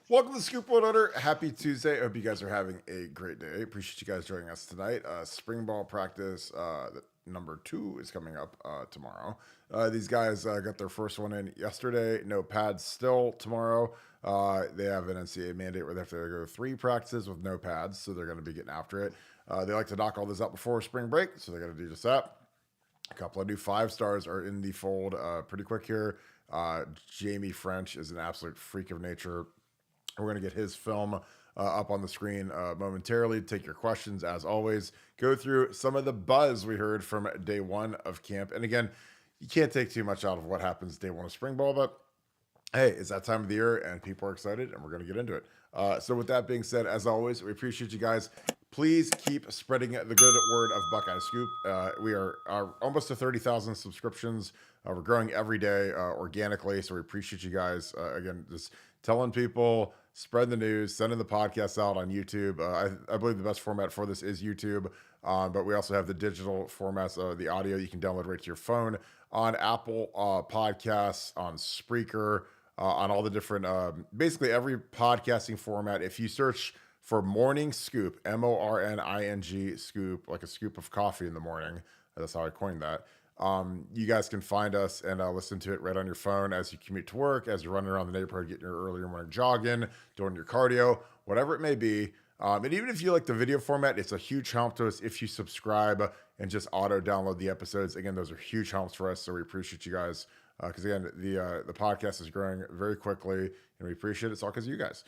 Welcome to Scoop One Under. Happy Tuesday. I hope you guys are having a great day. Appreciate you guys joining us tonight. Spring ball practice number 2 is coming up tomorrow. These guys got their first one in yesterday. No pads still tomorrow. They have an NCAA mandate where they have to go 3 practices with no pads, so they're going to be getting after it. They like to knock all this out before spring break, so they're going to do just that. A couple of new 5-stars are in the fold pretty quick here. Jamie French is an absolute freak of nature. We're going to get his film up on the screen momentarily. Take your questions as always. Go through some of the buzz we heard from day 1 of camp. And again, you can't take too much out of what happens day 1 of spring ball, but hey, it's that time of the year and people are excited and we're going to get into it. So with that being said, as always, we appreciate you guys. Please keep spreading the good word of Buckeye Scoop. We are almost to 30,000 subscriptions. We're growing every day organically, so we appreciate you guys. Again, just telling people, spread the news, sending the podcast out on YouTube. I believe the best format for this is YouTube, but we also have the digital formats, the audio you can download right to your phone on Apple Podcasts, on Spreaker, on all the different, basically every podcasting format. If you search for Morning Scoop, MORNING Scoop, like a scoop of coffee in the morning, that's how I coined that. You guys can find us and listen to it right on your phone as you commute to work, as you're running around the neighborhood, getting your earlier morning jogging, doing your cardio, whatever it may be. And even if you like the video format, it's a huge help to us if you subscribe and just auto download the episodes. Again, those are huge helps for us, so we appreciate you guys. Because again, the podcast is growing very quickly, and we appreciate it. It's all because of you guys.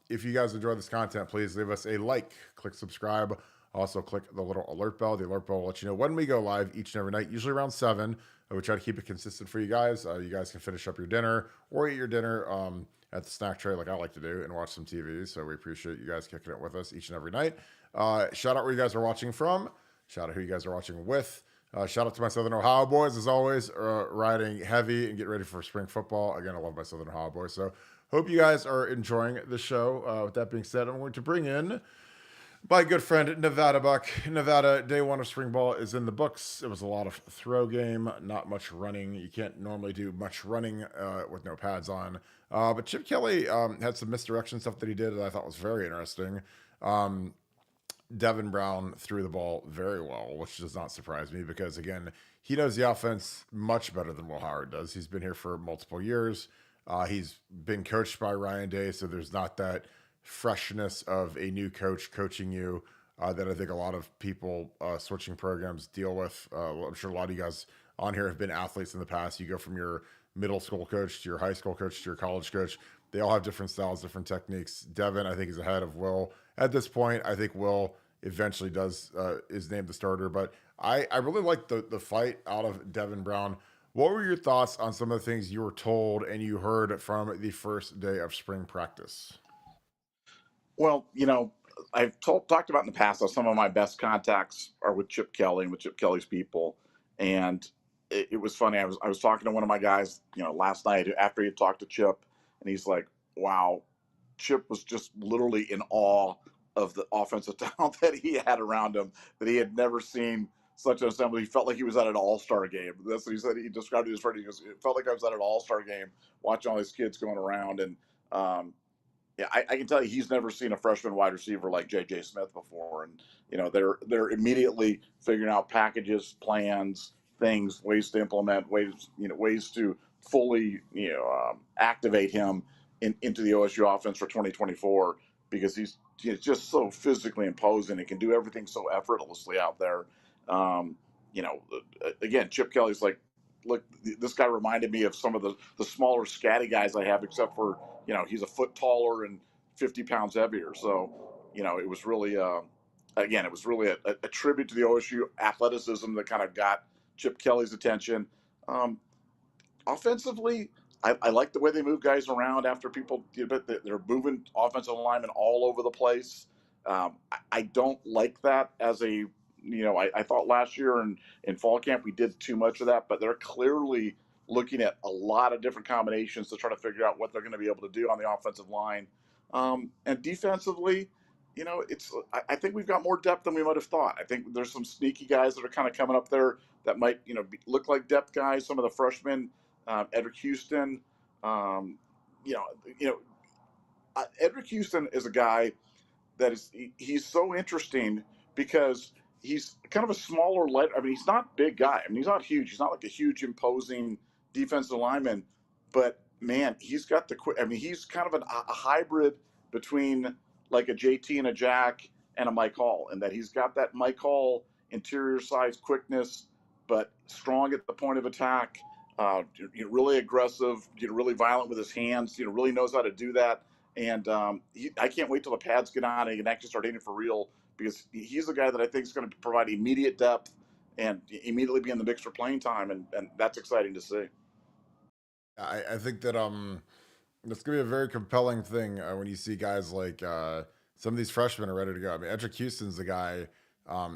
If you guys enjoy this content, please leave us a like, click subscribe. Also, click the little alert bell. The alert bell will let you know when we go live each and every night, usually around 7. We try to keep it consistent for you guys. You guys can finish up your dinner or eat your dinner at the snack tray like I like to do and watch some TV. So we appreciate you guys kicking it with us each and every night. Shout out where you guys are watching from. Shout out who you guys are watching with. Shout out to my Southern Ohio boys, as always, riding heavy and getting ready for spring football. Again, I love my Southern Ohio boys. So hope you guys are enjoying the show. With that being said, I'm going to bring in my good friend Nevadabuck. Nevada, day 1 of spring ball is in the books. It was a lot of throw game, not much running. You can't normally do much running with no pads on. But Chip Kelly had some misdirection stuff that he did that I thought was very interesting. Devin Brown threw the ball very well, which does not surprise me because, again, he knows the offense much better than Will Howard does. He's been here for multiple years. He's been coached by Ryan Day, so there's not that freshness of a new coach coaching you that I think a lot of people switching programs deal with. I'm sure a lot of you guys on here have been athletes in the past. You go from your middle school coach to your high school coach to your college coach. They all have different styles, different techniques. Devin, I think, is ahead of Will. At this point, I think Will eventually is named the starter, but I really like the fight out of Devin Brown. What were your thoughts on some of the things you were told and you heard from the first day of spring practice? Well, I've talked about in the past how some of my best contacts are with Chip Kelly and with Chip Kelly's people. And it was funny. I was talking to one of my guys, last night after he had talked to Chip, and he's like, "Wow, Chip was just literally in awe of the offensive talent that he had around him. That he had never seen such an assembly. He felt like he was at an all-star game." That's what he said. He described it as friend. He goes, "It felt like I was at an all-star game watching all these kids going around." And yeah, I can tell you he's never seen a freshman wide receiver like J.J. Smith before, and they're immediately figuring out packages, plans, things, ways to implement, ways to fully activate him into the OSU offense for 2024 because he's just so physically imposing and can do everything so effortlessly out there. Um, Again, Chip Kelly's like, look, this guy reminded me of some of the smaller scatty guys I have, except for he's a foot taller and 50 pounds heavier. So it was really again, it was really a tribute to the OSU athleticism that kind of got Chip Kelly's attention. Offensively, I like the way they move guys around after people, but they're moving offensive linemen all over the place. I don't like that as a I thought last year in fall camp we did too much of that, but they're clearly looking at a lot of different combinations to try to figure out what they're going to be able to do on the offensive line. And defensively, I think we've got more depth than we might have thought. I think there's some sneaky guys that are kind of coming up there that might look like depth guys. Some of the freshmen, Edric Houston, um, you know, you know, Edric Houston is a guy that he's so interesting because he's kind of a smaller I mean, he's not a big guy. I mean, he's not huge. He's not like a huge imposing defensive lineman, but man, he's got the quick. I mean, he's kind of a hybrid between like a JT and a Jack and a Mike Hall, and that he's got that Mike Hall interior size quickness, but strong at the point of attack. Really aggressive, really violent with his hands. Really knows how to do that. And I can't wait till the pads get on and he can actually start hitting for real, because he's the guy that I think is going to provide immediate depth and immediately be in the mix for playing time, and that's exciting to see. I think that that's gonna be a very compelling thing when you see guys like some of these freshmen are ready to go. I mean, Edric Houston's the guy.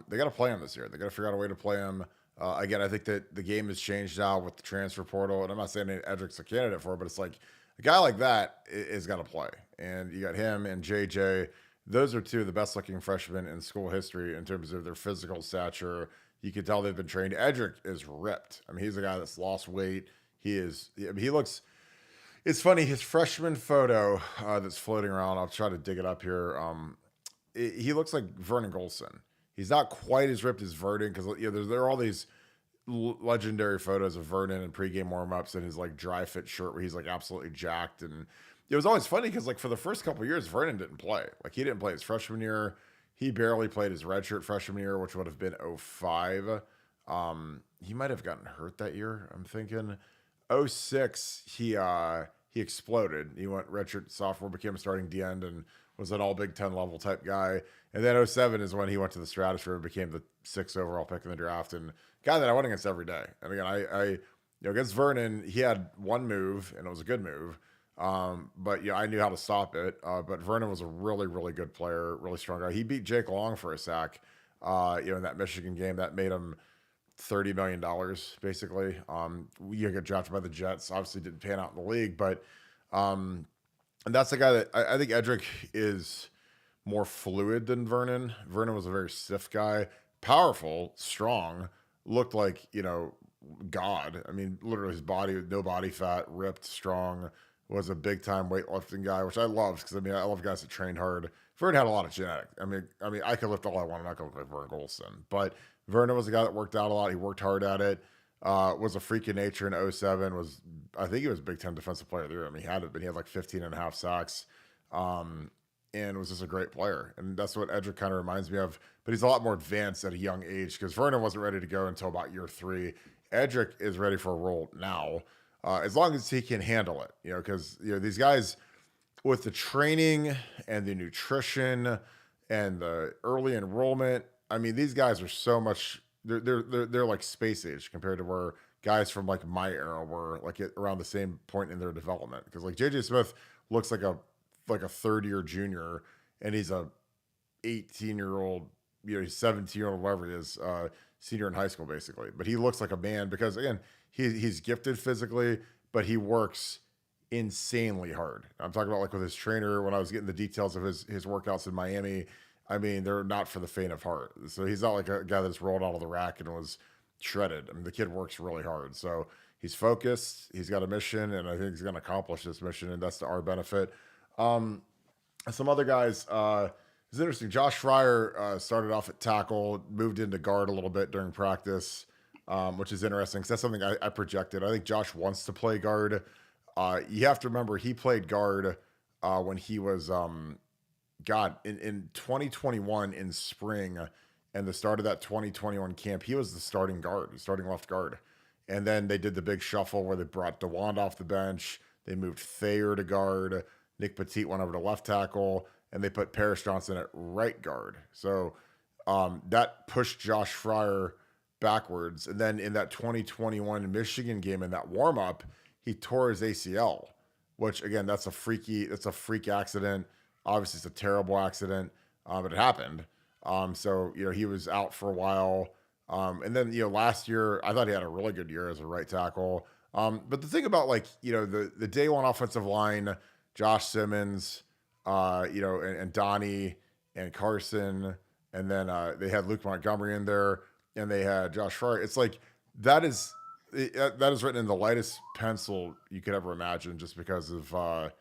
They got to play him this year. They got to figure out a way to play him. Again, I think that the game has changed now with the transfer portal, and I'm not saying that Edric's a candidate for it, but it's like a guy like that is got to play. And you got him and JJ. Those are two of the best looking freshmen in school history in terms of their physical stature. You can tell they've been trained. Edric is ripped. I mean, he's a guy that's lost weight. He is. I mean, he looks. It's funny, his freshman photo that's floating around. I'll try to dig it up here. He looks like Vernon Golson. He's not quite as ripped as Vernon because there are all these legendary photos of Vernon and pregame warmups in his like dry fit shirt where he's like absolutely jacked. And it was always funny because like for the first couple of years, Vernon didn't play. Like he didn't play his freshman year. He barely played his redshirt freshman year, which would have been '05. He might have gotten hurt that year, I'm thinking. '06, he exploded. He went redshirt sophomore, became a starting D end, and was an all Big Ten level type guy. And then '07 is when he went to the stratosphere and became the 6th overall pick in the draft, and guy that I went against every day. And again, I against Vernon, he had one move, and it was a good move. But I knew how to stop it. But Vernon was a really, really good player, really strong guy. He beat Jake Long for a sack, in that Michigan game. That made him $30 million basically. You got drafted by the Jets, obviously didn't pan out in the league, but and that's the guy that I think Edric is more fluid than Vernon. Vernon was a very stiff guy, powerful, strong, looked like, God. I mean, literally his body, no body fat, ripped, strong, was a big time weightlifting guy, which I loved because I love guys that trained hard. Vernon had a lot of genetics. I mean, I could lift all I want. I'm not going to look like Vernon Golson, but Vernon was a guy that worked out a lot. He worked hard at it. Was a freak of nature in '07. I think he was Big Ten Defensive Player of the Year. I mean, he had it, but he had like 15 and a half sacks. And was just a great player. And that's what Edric kind of reminds me of. But he's a lot more advanced at a young age because Vernon wasn't ready to go until about year 3. Edric is ready for a role now, as long as he can handle it. Because these guys with the training and the nutrition and the early enrollment. I mean, these guys are so much. They're like space age compared to where guys from like my era were like around the same point in their development. Because like JJ Smith looks like a 3rd-year junior, and he's a 18-year-old, he's 17-year-old, whatever he is, senior in high school basically. But he looks like a man because again, he's gifted physically, but he works insanely hard. I'm talking about like with his trainer when I was getting the details of his workouts in Miami. I mean, they're not for the faint of heart. So he's not like a guy that's rolled out of the rack and was shredded. I mean, the kid works really hard. So he's focused. He's got a mission, and I think he's going to accomplish this mission, and that's to our benefit. Some other guys, it's interesting. Josh Fryer started off at tackle, moved into guard a little bit during practice, which is interesting because that's something I projected. I think Josh wants to play guard. You have to remember he played guard when he was in 2021 in spring and the start of that 2021 camp, he was the starting guard, starting left guard. And then they did the big shuffle where they brought DeWand off the bench. They moved Thayer to guard. Nick Petit went over to left tackle, and they put Paris Johnson at right guard. So that pushed Josh Fryer backwards. And then in that 2021 Michigan game, in that warm-up, he tore his ACL, which, again, that's a freak accident. Obviously, it's a terrible accident, but it happened. So he was out for a while. And then, last year, I thought he had a really good year as a right tackle. But the thing about, the day one offensive line, Josh Simmons, and Donnie and Carson, and then they had Luke Montgomery in there, and they had Josh Fryer. It's like that is written in the lightest pencil you could ever imagine, just because of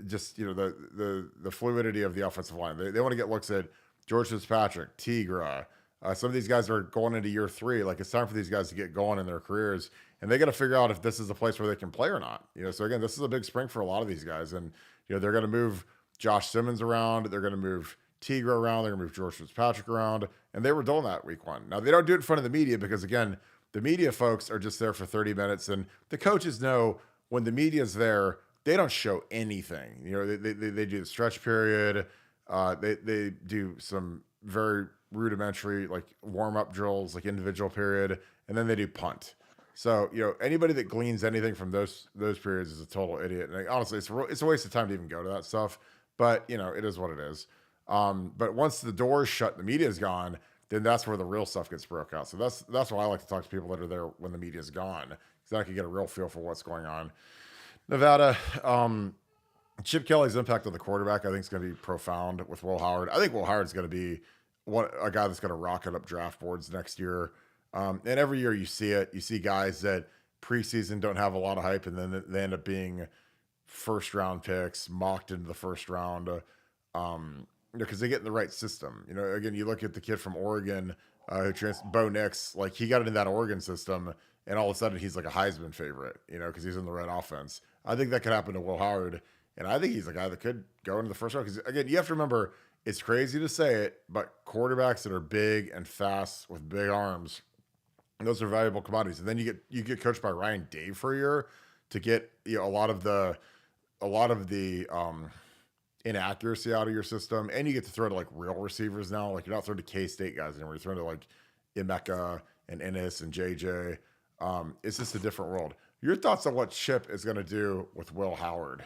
just the fluidity of the offensive line. They want to get looks at George Fitzpatrick, Tigra. Some of these guys are going into year 3. Like, it's time for these guys to get going in their careers, and they got to figure out if this is a place where they can play or not. So again, this is a big spring for a lot of these guys, and they're going to move Josh Simmons around. They're going to move Tigra around. They're going to move George Fitzpatrick around, and they were doing that week 1. Now they don't do it in front of the media because again, the media folks are just there for 30 minutes, and the coaches know when the media's there, they don't show anything. They do the stretch period. They do some very rudimentary like warm up drills, like individual period, and then they do punt. So anybody that gleans anything from those periods is a total idiot. And honestly, it's a waste of time to even go to that stuff. But it is what it is. But once the door's shut, the media's gone, then that's where the real stuff gets broke out. So that's why I like to talk to people that are there when the media's gone, because I can get a real feel for what's going on. Nevada, Chip Kelly's impact on the quarterback, I think, is going to be profound with Will Howard. I think Will Howard's going to be a guy that's going to rocket up draft boards next year. And every year you see it. You see guys that preseason don't have a lot of hype, and then they end up being first-round picks, mocked into the first round, because they get in the right system. Again, you look at the kid from Oregon, Bo Nix, like he got into that Oregon system, and all of a sudden he's like a Heisman favorite, because he's in the right offense. I think that could happen to Will Howard, and I think he's a guy that could go into the first round. Because again, you have to remember, it's crazy to say it, but quarterbacks that are big and fast with big arms, those are valuable commodities. And then you get coached by Ryan Day for a year to get a lot of the inaccuracy out of your system, and you get to throw to like real receivers now. Like, you're not throwing to K-State guys anymore. You're throwing to like Emeka and Ennis and JJ. It's just a different world. Your thoughts on what Chip is going to do with Will Howard?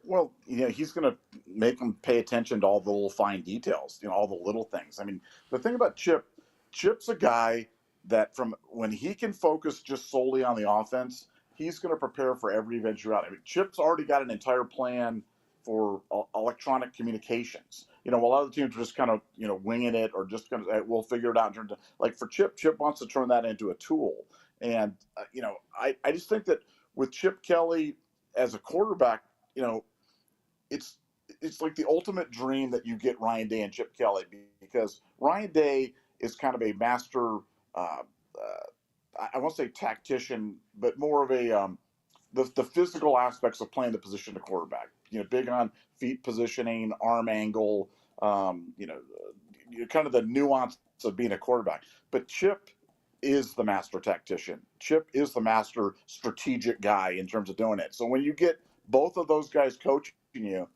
Well, he's going to make them pay attention to all the little fine details, all the little things. I mean, the thing about Chip's a guy that from when he can focus just solely on the offense, he's going to prepare for every eventuality. I mean, Chip's already got an entire plan for electronic communications. While other teams are just kind of, winging it or just going to, we'll figure it out in terms of, like, for Chip wants to turn that into a tool. And, I just think that with Chip Kelly as a quarterback, it's like the ultimate dream that you get Ryan Day and Chip Kelly, because Ryan Day is kind of a master, I won't say tactician, but more of a, the physical aspects of playing the position of quarterback. Big on feet positioning, arm angle, kind of the nuance of being a quarterback. But Chip is the master tactician. Chip is the master strategic guy in terms of doing it. So when you get both of those guys coaching you,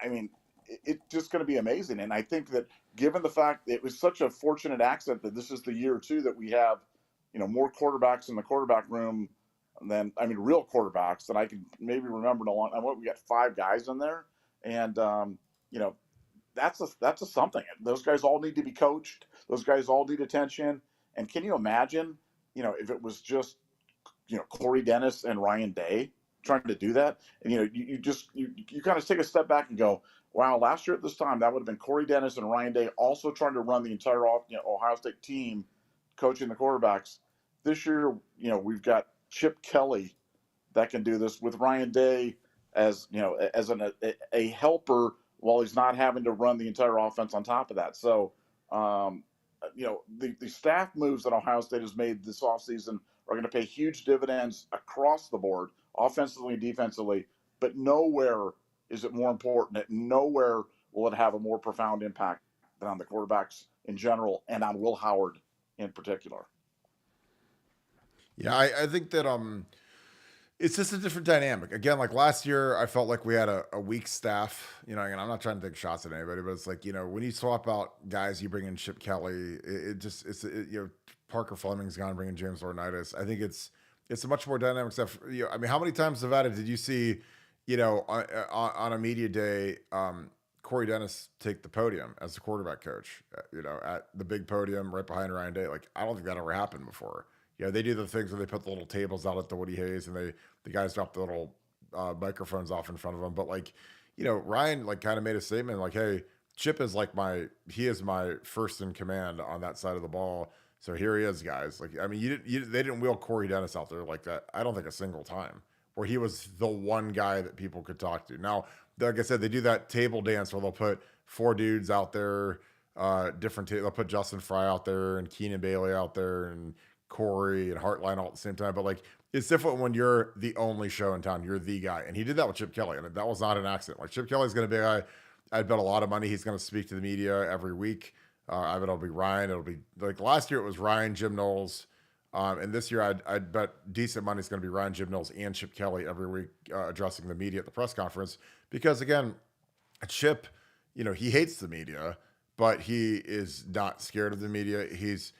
I mean, it's just going to be amazing. And I think that given the fact it was such a fortunate accident that this is the year too that we have, more quarterbacks in the quarterback room than, real quarterbacks that I can maybe remember in a long time. We got 5 guys in there, and that's a something. Those guys all need to be coached. Those guys all need attention. And can you imagine, if it was just, Corey Dennis and Ryan Day trying to do that? And, you kind of take a step back and go, wow, last year at this time, that would have been Corey Dennis and Ryan Day also trying to run the entire Ohio State team, coaching the quarterbacks. This year, we've got Chip Kelly that can do this with Ryan Day as, as a helper while he's not having to run the entire offense on top of that. So, the staff moves that Ohio State has made this offseason are going to pay huge dividends across the board, offensively and defensively, but nowhere is it more important. Nowhere will it have a more profound impact than on the quarterbacks in general and on Will Howard in particular. Yeah, I think that it's just a different dynamic. Again, like last year, I felt like we had a weak staff. Again, I'm not trying to take shots at anybody, but it's like, when you swap out guys, you bring in Chip Kelly, Parker Fleming's gone, bringing James Laurinaitis. I think it's a much more dynamic stuff. How many times, Nevada, did you see, on a media day, Corey Dennis take the podium as the quarterback coach, at the big podium right behind Ryan Day? Like, I don't think that ever happened before. They do the things where they put the little tables out at the Woody Hayes, and the guys drop the little microphones off in front of them. But like, Ryan like kind of made a statement like, "Hey, Chip is like he is my first in command on that side of the ball. So here he is, guys." Like, they didn't wheel Corey Dennis out there like that. I don't think a single time. where he was the one guy that people could talk to. Now, like I said, they do that table dance where they'll put four dudes out there, they'll put Justin Fry out there and Keenan Bailey out there and Corey and Hartline all at the same time. But like, it's different when you're the only show in town. You're the guy. And he did that with Chip Kelly. And that was not an accident. Like, Chip Kelly's going to be a guy, I'd bet a lot of money he's going to speak to the media every week. I bet it'll be Ryan. It'll be like last year it was Ryan, Jim Knowles. And this year I'd bet decent money is going to be Ryan, Jim Knowles, and Chip Kelly every week addressing the media at the press conference. Because again, Chip, he hates the media, but he is not scared of the media. He's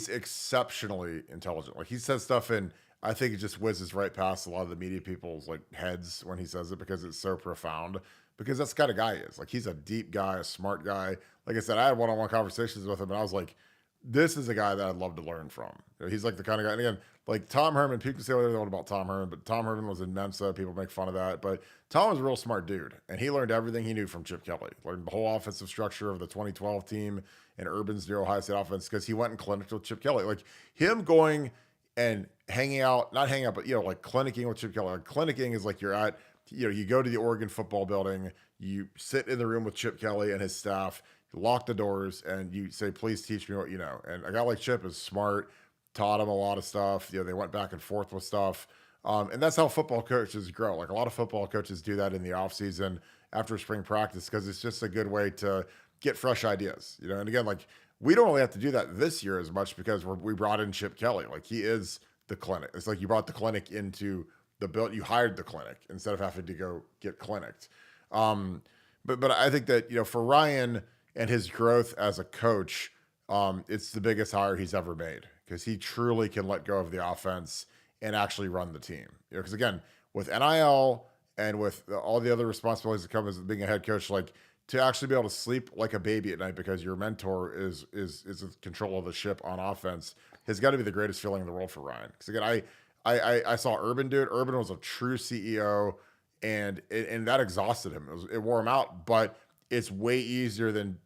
exceptionally intelligent. Like, he says stuff and I think it just whizzes right past a lot of the media people's like heads when he says it, because it's so profound. Because that's the kind of guy he is. Like, he's a deep guy, a smart guy. Like I said, I had one-on-one conversations with him, and I was like, this is a guy that I'd love to learn from. He's like the kind of guy, and again, like Tom Herman, people say whatever they want about Tom Herman, but Tom Herman was in Mensa. People make fun of that. But Tom was a real smart dude, and he learned everything he knew from Chip Kelly. Learned the whole offensive structure of the 2012 team and Urban's new Ohio State offense, because he went and clinicked with Chip Kelly. Like, him going and hanging out, not hanging out, but, like clinicking with Chip Kelly. Like, clinicking is like you're at, you go to the Oregon football building, you sit in the room with Chip Kelly and his staff, you lock the doors, and you say, please teach me what you know. And a guy like Chip is smart, taught him a lot of stuff. They went back and forth with stuff. And that's how football coaches grow. Like, a lot of football coaches do that in the offseason after spring practice, because it's just a good way to get fresh ideas. And again, like, we don't really have to do that this year as much because we brought in Chip Kelly. Like, he is the clinic. It's like you brought the clinic into the build. You hired the clinic instead of having to go get clinicked. But I think that, for Ryan and his growth as a coach, it's the biggest hire he's ever made, because he truly can let go of the offense and actually run the team. Because again, with NIL and with all the other responsibilities that come as being a head coach, like, to actually be able to sleep like a baby at night because your mentor is in control of the ship on offense has got to be the greatest feeling in the world for Ryan. Because again, I saw Urban do it. Urban was a true CEO, and that exhausted him. It wore him out. But it's way easier than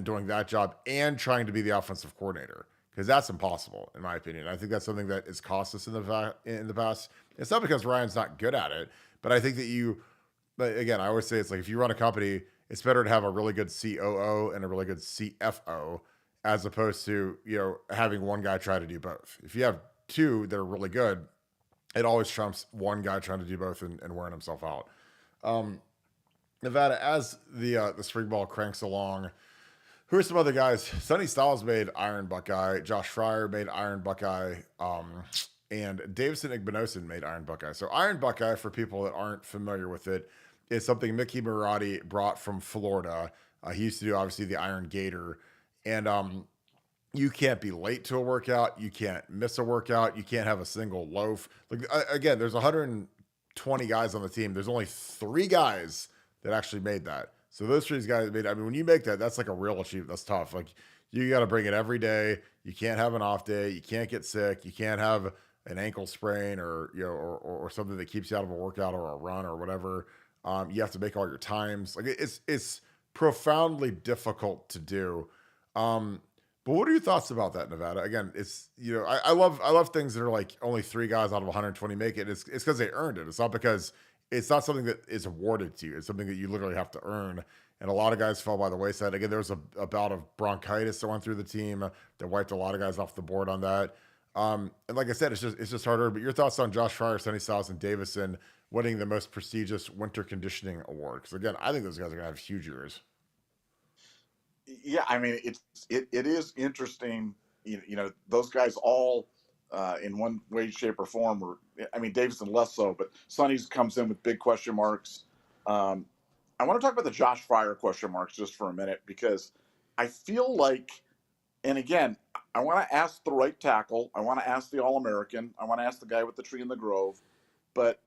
doing that job and trying to be the offensive coordinator, because that's impossible in my opinion. I think that's something that has cost us in the past. It's not because Ryan's not good at it, but I think that again, I always say it's like, if you run a company, it's better to have a really good COO and a really good CFO as opposed to, having one guy try to do both. If you have two that are really good, it always trumps one guy trying to do both and wearing himself out. Nevada, as the spring ball cranks along, who are some other guys? Sonny Styles made Iron Buckeye. Josh Fryer made Iron Buckeye. And Davison Igbinosun made Iron Buckeye. So Iron Buckeye, for people that aren't familiar with it, is something Mickey Marotti brought from Florida. He used to do, obviously, the Iron Gator. And you can't be late to a workout. You can't miss a workout. You can't have a single loaf. Like, again, there's 120 guys on the team. There's only 3 guys that actually made that. So those 3 guys made, when you make that, that's like a real achievement. That's tough. Like, you got to bring it every day. You can't have an off day. You can't get sick. You can't have an ankle sprain or, or something that keeps you out of a workout or a run or whatever. You have to make all your times. Like, it's profoundly difficult to do. But what are your thoughts about that, Nevada? Again, it's, I love things that are like only 3 guys out of 120 make it. It's because they earned it. It's not because it's not something that is awarded to you. It's something that you literally have to earn. And a lot of guys fell by the wayside. Again, there was a bout of bronchitis that went through the team that wiped a lot of guys off the board on that. And like I said, it's just harder. But your thoughts on Josh Fryer, Sonny Styles, and Davison winning the most prestigious winter conditioning award? Because again, I think those guys are gonna have huge years. Yeah, it is interesting. Those guys all, in one way, shape, or form, or Davison less so, but Sonny's comes in with big question marks. I want to talk about the Josh Fryer question marks just for a minute, because I feel like, and again, I want to ask the right tackle. I want to ask the All-American. I want to ask the guy with the tree in the grove. But,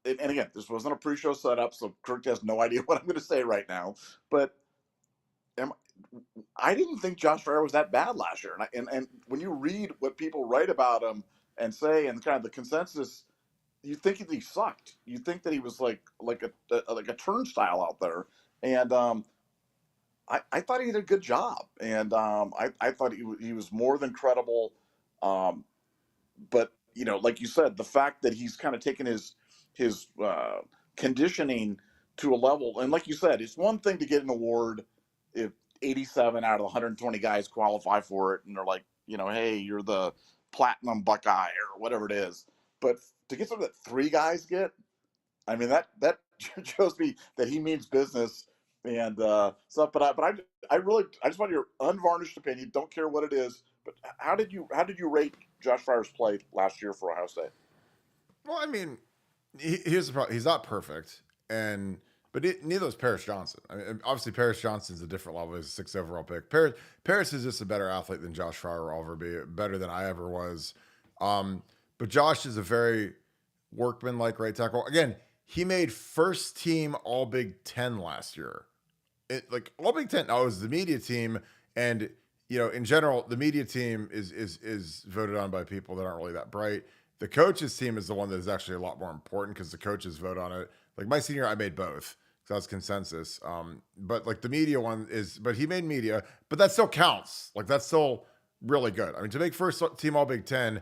and again, this wasn't a pre-show setup, so Kirk has no idea what I'm going to say right now. But I didn't think Josh Fryer was that bad last year. And when you read what people write about him and say, and kind of the consensus, you think that he sucked. You think that he was like a turnstile out there. And I thought he did a good job. And I thought he was more than credible. But like you said, the fact that he's kind of taken his his conditioning to a level. And like you said, it's one thing to get an award if 87 out of the 120 guys qualify for it, and they're like, hey, you're the platinum Buckeye or whatever it is. But to get something that 3 guys get, I mean that shows me that he means business and stuff. I just want your unvarnished opinion. Don't care what it is. But how did you rate Josh Fryer's play last year for Ohio State? Well, I mean, here's the problem. He's not perfect, but neither is Paris Johnson. I mean, obviously Paris Johnson's a different level. He's a 6th overall pick. Paris is just a better athlete than Josh Fryer will ever be, better than I ever was. But Josh is a very workman-like right tackle. Again, he made first team All Big Ten last year. Like All Big Ten, now it was the media team, and in general, the media team is voted on by people that aren't really that bright. The coaches team is the one that is actually a lot more important because the coaches vote on it. Like my senior, I made both because that was consensus. But like the media one but he made media, but that still counts. Like that's still really good. I mean, to make first team All Big Ten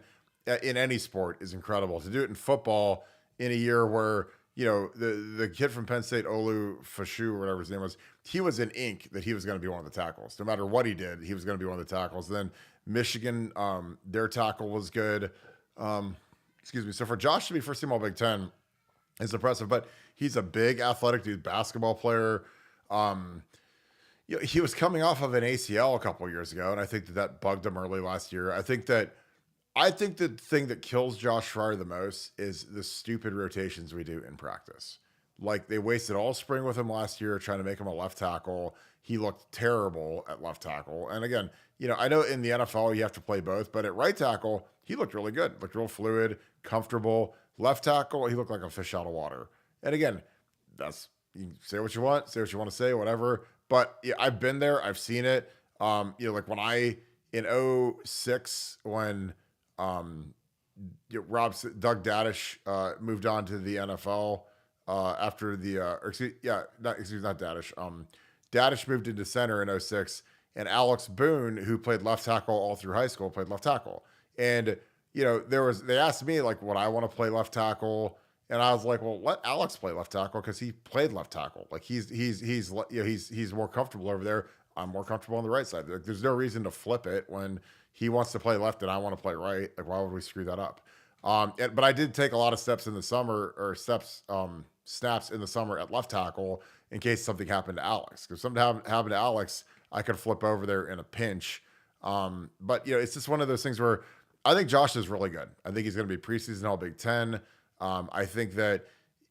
in any sport is incredible. To do it in football in a year where the kid from Penn State, Olu Fashu, or whatever his name was, he was in ink that he was going to be one of the tackles. No matter what he did, he was going to be one of the tackles. And then Michigan, their tackle was good. Excuse me. So for Josh to be first team All Big Ten is impressive, but he's a big athletic dude, basketball player. He was coming off of an ACL a couple of years ago, and I think that bugged him early last year. I think the thing that kills Josh Fryer the most is the stupid rotations we do in practice. Like they wasted all spring with him last year trying to make him a left tackle. He looked terrible at left tackle. And again, I know in the NFL you have to play both, but at right tackle, he looked really good. Looked real fluid, comfortable. Left tackle, he looked like a fish out of water. And again, you say what you want to say, whatever. But yeah, I've been there. I've seen it. Like when in 06, when Doug Dadish moved on to the NFL after not Dadish. Dadish moved into center in 06, and Alex Boone, who played left tackle all through high school, played left tackle. And they asked me like, would I want to play left tackle? And I was like, well, let Alex play left tackle because he played left tackle. Like he's more comfortable over there. I'm more comfortable on the right side. There's no reason to flip it when he wants to play left and I want to play right. Like, why would we screw that up? But I did take a lot of snaps in the summer at left tackle in case something happened to Alex. If something happened to Alex, I could flip over there in a pinch. But it's just one of those things where I think Josh is really good. I think he's going to be preseason All Big Ten. I think that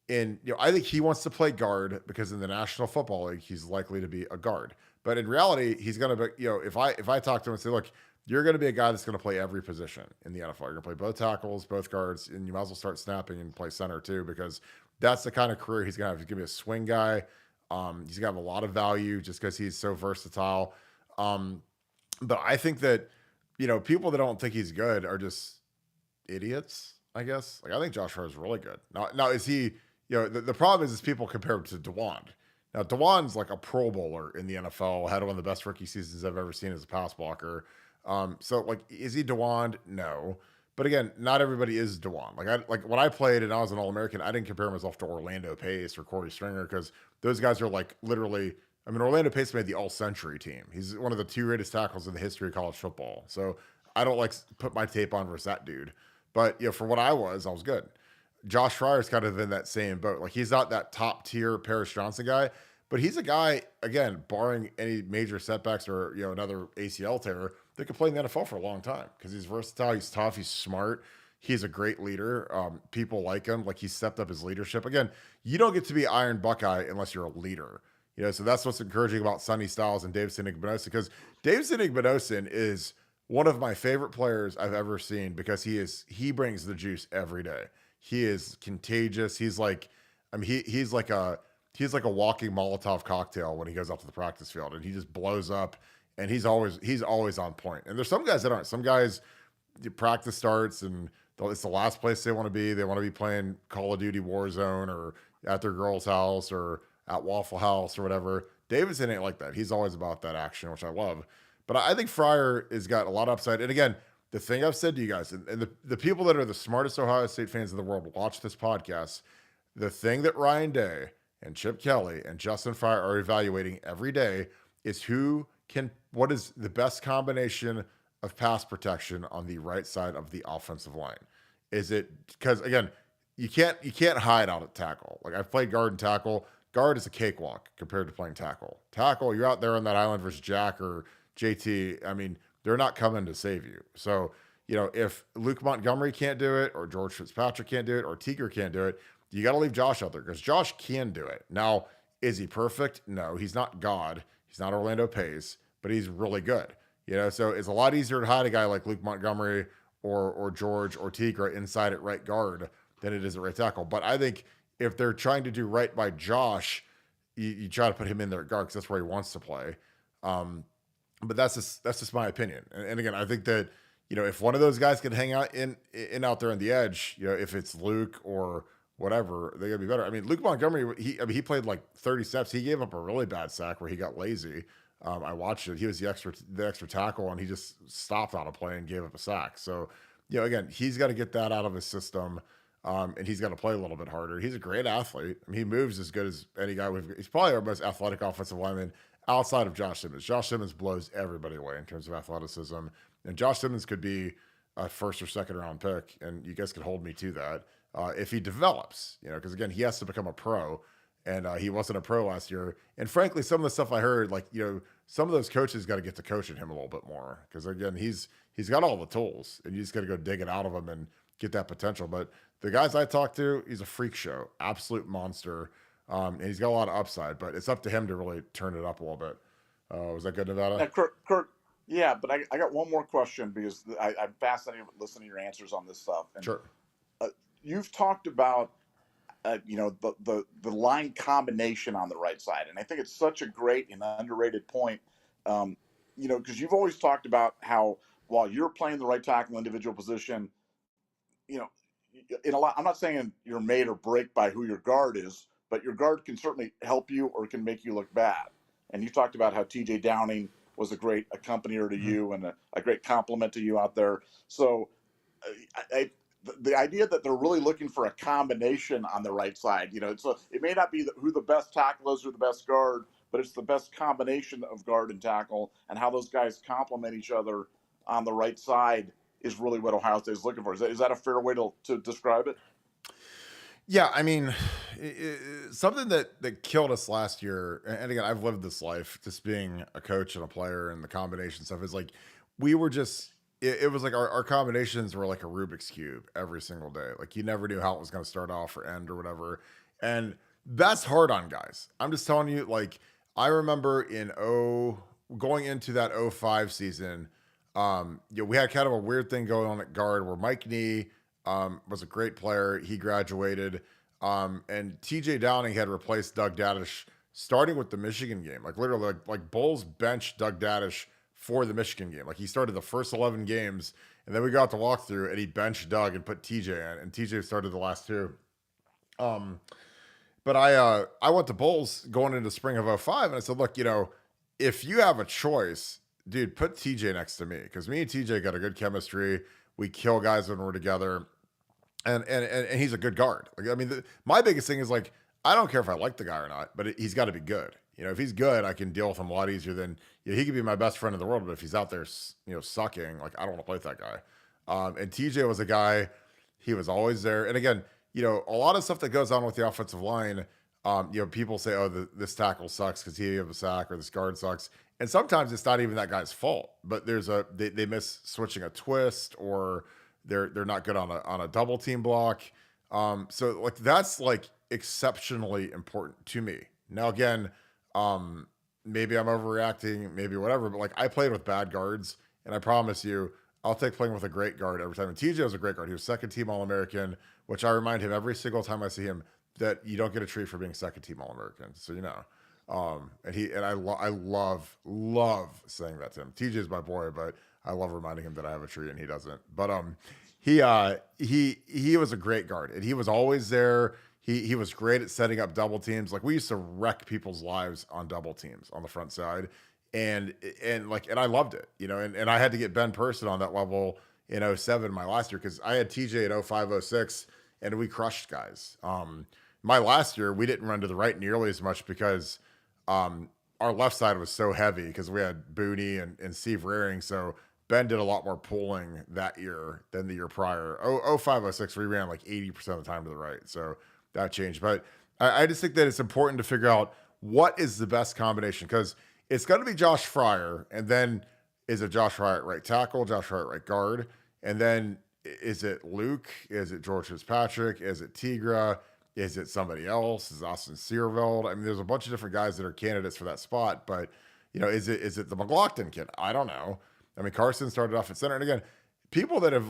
I think he wants to play guard because in the National Football League, he's likely to be a guard. But in reality, he's going to be, if I talk to him and say, look, you're going to be a guy that's going to play every position in the NFL. You're going to play both tackles, both guards, and you might as well start snapping and play center too, because that's the kind of career he's going to have. He's going to be a swing guy. He's going to have a lot of value just because he's so versatile. But I think that, people that don't think he's good are just idiots, I guess. Like, I think Josh Rowe is really good. Now is he, the problem is people compare him to DeWand. Now, DeWand's like a Pro Bowler in the NFL, had one of the best rookie seasons I've ever seen as a pass blocker. So like, is he DeWand? No. But again, not everybody is DeWand. Like when I played and I was an All-American, I didn't compare myself to Orlando Pace or Corey Stringer because those guys are like literally, I mean, Orlando Pace made the All-Century team. He's one of the 2 greatest tackles in the history of college football. So I don't like put my tape on versus that dude. But for what I was good. Josh Fryer's kind of in that same boat. Like, he's not that top tier Paris Johnson guy, but he's a guy, again, barring any major setbacks or, another ACL tear, that could play in the NFL for a long time because he's versatile, he's tough, he's smart, he's a great leader. People like him. Like, he stepped up his leadership. Again, you don't get to be Iron Buckeye unless you're a leader. So that's what's encouraging about Sonny Styles and Davison Igbinosun, because Davison Igbinosun is one of my favorite players I've ever seen because he brings the juice every day. He is contagious. He's like, I mean, he's like a walking Molotov cocktail when he goes out to the practice field, and he just blows up, and he's always on point. And there's some guys that aren't. Some guys, the practice starts and it's the last place they want to be. They want to be playing Call of Duty Warzone or at their girl's house or at Waffle House or whatever. Davidson ain't like that. He's always about that action, which I love. But I think Fryer has got a lot of upside. And again, the thing I've said to you guys, and the people that are the smartest Ohio State fans in the world watch this podcast, the thing that Ryan Day and Chip Kelly and Justin Fryer are evaluating every day is what is the best combination of pass protection on the right side of the offensive line. Is it because again, you can't hide out at tackle. Like I've played guard and tackle. Guard is a cakewalk compared to playing tackle. Tackle, you're out there on that island versus Jack or JT. I mean, they're not coming to save you. So, if Luke Montgomery can't do it, or George Fitzpatrick can't do it, or Teager can't do it, you got to leave Josh out there because Josh can do it. Now, is he perfect? No, he's not God. He's not Orlando Pace, but he's really good. So it's a lot easier to hide a guy like Luke Montgomery or George or Teager inside at right guard than it is at right tackle. But I think if they're trying to do right by Josh, you try to put him in there at guard because that's where he wants to play. But that's just my opinion. And again, I think that if one of those guys can hang out in out there on the edge, if it's Luke or whatever, they're gonna be better. I mean, Luke Montgomery, he played like 30 steps. He gave up a really bad sack where he got lazy. I watched it. He was the extra tackle, and he just stopped on a play and gave up a sack. So, again, he's got to get that out of his system. And he's got to play a little bit harder. He's a great athlete. I mean, he moves as good as any guy. He's probably our most athletic offensive lineman outside of Josh Simmons. Josh Simmons blows everybody away in terms of athleticism. And Josh Simmons could be a first or second round pick, and you guys could hold me to that if he develops. Because again, he has to become a pro, and he wasn't a pro last year. And frankly, some of the stuff I heard, like some of those coaches got to get to coaching him a little bit more because again, he's got all the tools, and you just got to go dig it out of him and get that potential. But the guys I talked to, he's a freak show, absolute monster. And he's got a lot of upside, but it's up to him to really turn it up a little bit. Was that good, Nevada? Now, Kirk, yeah, but I got one more question because I'm fascinated with listening to your answers on this stuff. And, sure. You've talked about, the line combination on the right side, and I think it's such a great and underrated point. Because you've always talked about how while you're playing the right tackle individual position, in a lot, I'm not saying you're made or break by who your guard is, but your guard can certainly help you or can make you look bad. And you talked about how TJ Downing was a great accompanier to you and a great compliment to you out there. So the idea that they're really looking for a combination on the right side, it may not be who the best tackle is or the best guard, but it's the best combination of guard and tackle and how those guys complement each other on the right side is really what Ohio State is looking for. Is that a fair way to describe it? Yeah, I mean, something that killed us last year, and again, I've lived this life, just being a coach and a player and the combination stuff, is like we were just, it was like our combinations were like a Rubik's Cube every single day. Like you never knew how it was going to start off or end or whatever. And that's hard on guys. I'm just telling you, like, I remember going into that 05 season, we had kind of a weird thing going on at guard where Mike Nee was a great player. He graduated. And TJ Downing had replaced Doug Dadish starting with the Michigan game. Like literally like Bulls benched Doug Dadish for the Michigan game. Like he started the first 11 games and then we got the walkthrough and he benched Doug and put TJ in and TJ started the last two. But I went to Bulls going into spring of 05 and I said, look, if you have a choice, dude, put TJ next to me because me and TJ got a good chemistry. We kill guys when we're together, and he's a good guard. Like I mean, my biggest thing is like I don't care if I like the guy or not, but he's got to be good. If he's good, I can deal with him a lot easier than he could be my best friend in the world. But if he's out there, sucking, like I don't want to play with that guy. And TJ was a guy. He was always there. And again, a lot of stuff that goes on with the offensive line. People say, "Oh, this tackle sucks because he have a sack," or "This guard sucks." And sometimes it's not even that guy's fault, but they miss switching a twist or they're not good on a double team block. So like that's like exceptionally important to me. Now again, maybe I'm overreacting, maybe whatever, but like I played with bad guards and I promise you I'll take playing with a great guard every time. And TJ was a great guard. He was second team All-American, which I remind him every single time I see him that you don't get a treat for being second team All-American. So and I love saying that to him. TJ is my boy, but I love reminding him that I have a tree and he doesn't. But he was a great guard and he was always there. He was great at setting up double teams. Like we used to wreck people's lives on double teams on the front side. And I loved it, and I had to get Ben Person on that level in 07 my last year because I had TJ at 05, 06 and we crushed guys. my last year, we didn't run to the right nearly as much because our left side was so heavy because we had Booney and Steve Rearing. So Ben did a lot more pulling that year than the year prior. 05, 06, we ran like 80% of the time to the right. So that changed. But I just think that it's important to figure out what is the best combination because it's going to be Josh Fryer. And then is it Josh Fryer at right tackle, Josh Fryer at right guard? And then is it Luke? Is it George Fitzpatrick? Is it Tigra? Is it somebody else? Is Austin Searveld? I mean, there's a bunch of different guys that are candidates for that spot, but is it the McLaughlin kid? I don't know. I mean, Carson started off at center, and again, people that have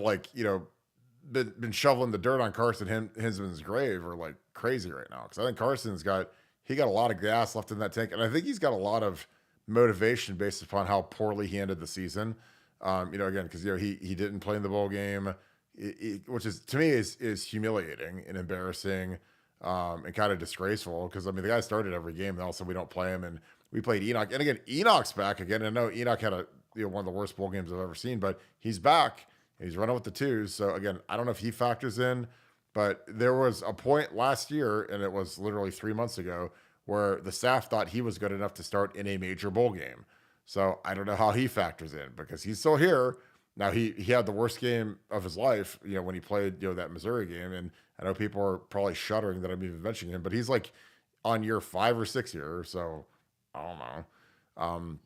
been shoveling the dirt on Carson Hinsman's grave are like crazy right now because I think Carson's got a lot of gas left in that tank, and I think he's got a lot of motivation based upon how poorly he ended the season. Again, because he didn't play in the bowl game, which is to me is humiliating and embarrassing, and kind of disgraceful. Because I mean, the guy started every game, and also we don't play him, and we played Enoch, and again, Enoch's back again. And I know Enoch had one of the worst bowl games I've ever seen, but he's back and he's running with the twos. So again, I don't know if he factors in, but there was a point last year, and it was literally 3 months ago, where the staff thought he was good enough to start in a major bowl game. So I don't know how he factors in because he's still here. Now he had the worst game of his life, when he played, that Missouri game. And I know people are probably shuddering that I'm even mentioning him, but he's like on year 5 or 6 here. So I don't know.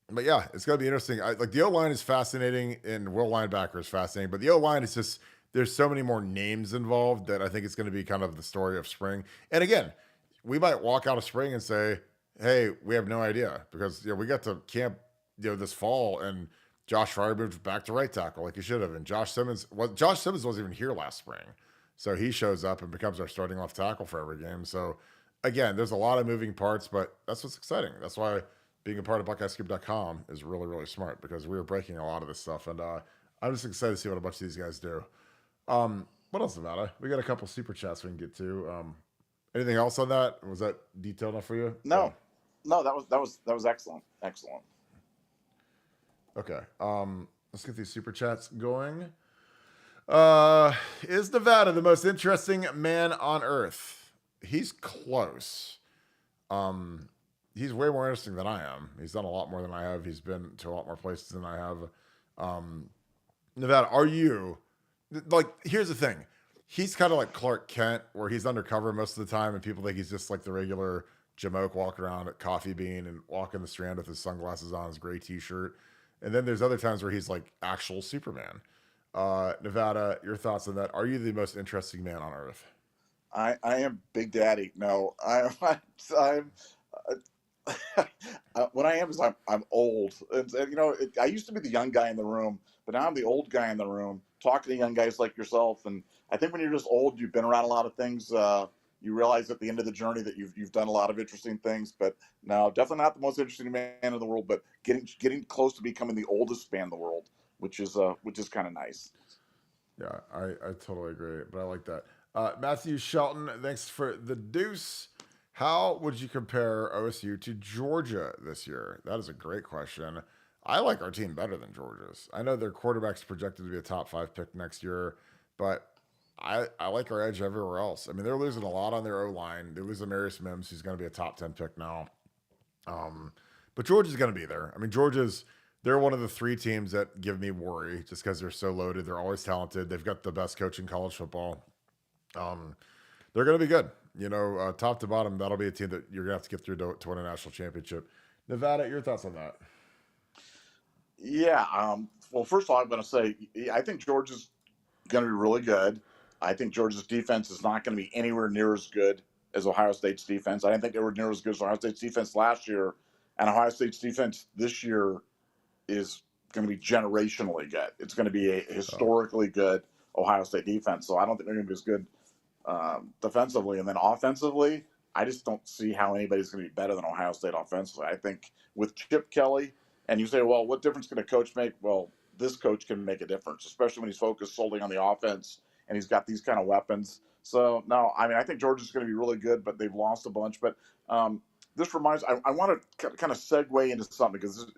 But yeah, it's going to be interesting. Like the O-line is fascinating and will linebacker is fascinating, but the O-line is just, there's so many more names involved that I think it's going to be kind of the story of spring. And again, we might walk out of spring and say, hey, we have no idea because we got to camp this fall and Josh Fryer moved back to right tackle like he should have, and Josh Simmons wasn't even here last spring, so he shows up and becomes our starting left tackle for every game. So again, there's a lot of moving parts, but that's what's exciting. That's why being a part of BuckeyeScoop.com is really really smart because we were breaking a lot of this stuff, and I'm just excited to see what a bunch of these guys do. What else, Nevada? We got a couple super chats we can get to. Anything else on that? Was that detailed enough for you? No, that was excellent. Okay. Let's get these super chats going. Is Nevada the most interesting man on earth? He's close. He's way more interesting than I am. He's done a lot more than I have. He's been to a lot more places than I have. Nevada, are you here's the thing. He's kind of like Clark Kent, where he's undercover most of the time, and people think he's just like the regular Jamoke walking around at Coffee Bean and walking the Strand with his sunglasses on, his gray T-shirt. And then there's other times where he's like actual Superman. Nevada, your thoughts on that? Are you the most interesting man on earth? I am Big Daddy. No, I'm what I am is I'm old. And I used to be the young guy in the room, but now I'm the old guy in the room talking to young guys like yourself. And I think when you're just old, you've been around a lot of things. You realize at the end of the journey that you've done a lot of interesting things. But no, definitely not the most interesting man in the world, but getting close to becoming the oldest man in the world, which is kind of nice. Yeah, I totally agree. But I like that. Matthew Shelton, thanks for the deuce. How would you compare OSU to Georgia this year? That is a great question. I like our team better than Georgia's. I know their quarterback's projected to be a top 5 pick next year, but I like our edge everywhere else. I mean, they're losing a lot on their O-line. They lose Amarius Mims, who's going to be a top 10 pick now. But Georgia's going to be there. I mean, they're one of the 3 teams that give me worry just because they're so loaded. They're always talented. They've got the best coach in college football. They're going to be good. Top to bottom, that'll be a team that you're going to have to get through to win a national championship. Nevada, your thoughts on that? Yeah. Well, first of all, I'm going to say I think Georgia's going to be really good. I think Georgia's defense is not going to be anywhere near as good as Ohio State's defense. I didn't think they were near as good as Ohio State's defense last year. And Ohio State's defense this year is going to be generationally good. It's going to be a historically good Ohio State defense. So I don't think they're going to be as good defensively. And then offensively, I just don't see how anybody's going to be better than Ohio State offensively. I think with Chip Kelly, and you say, well, what difference can a coach make? Well, this coach can make a difference, especially when he's focused solely on the offense and he's got these kind of weapons. So, no, I mean, I think Georgia's going to be really good, but they've lost a bunch. But this reminds I want to kind of segue into something because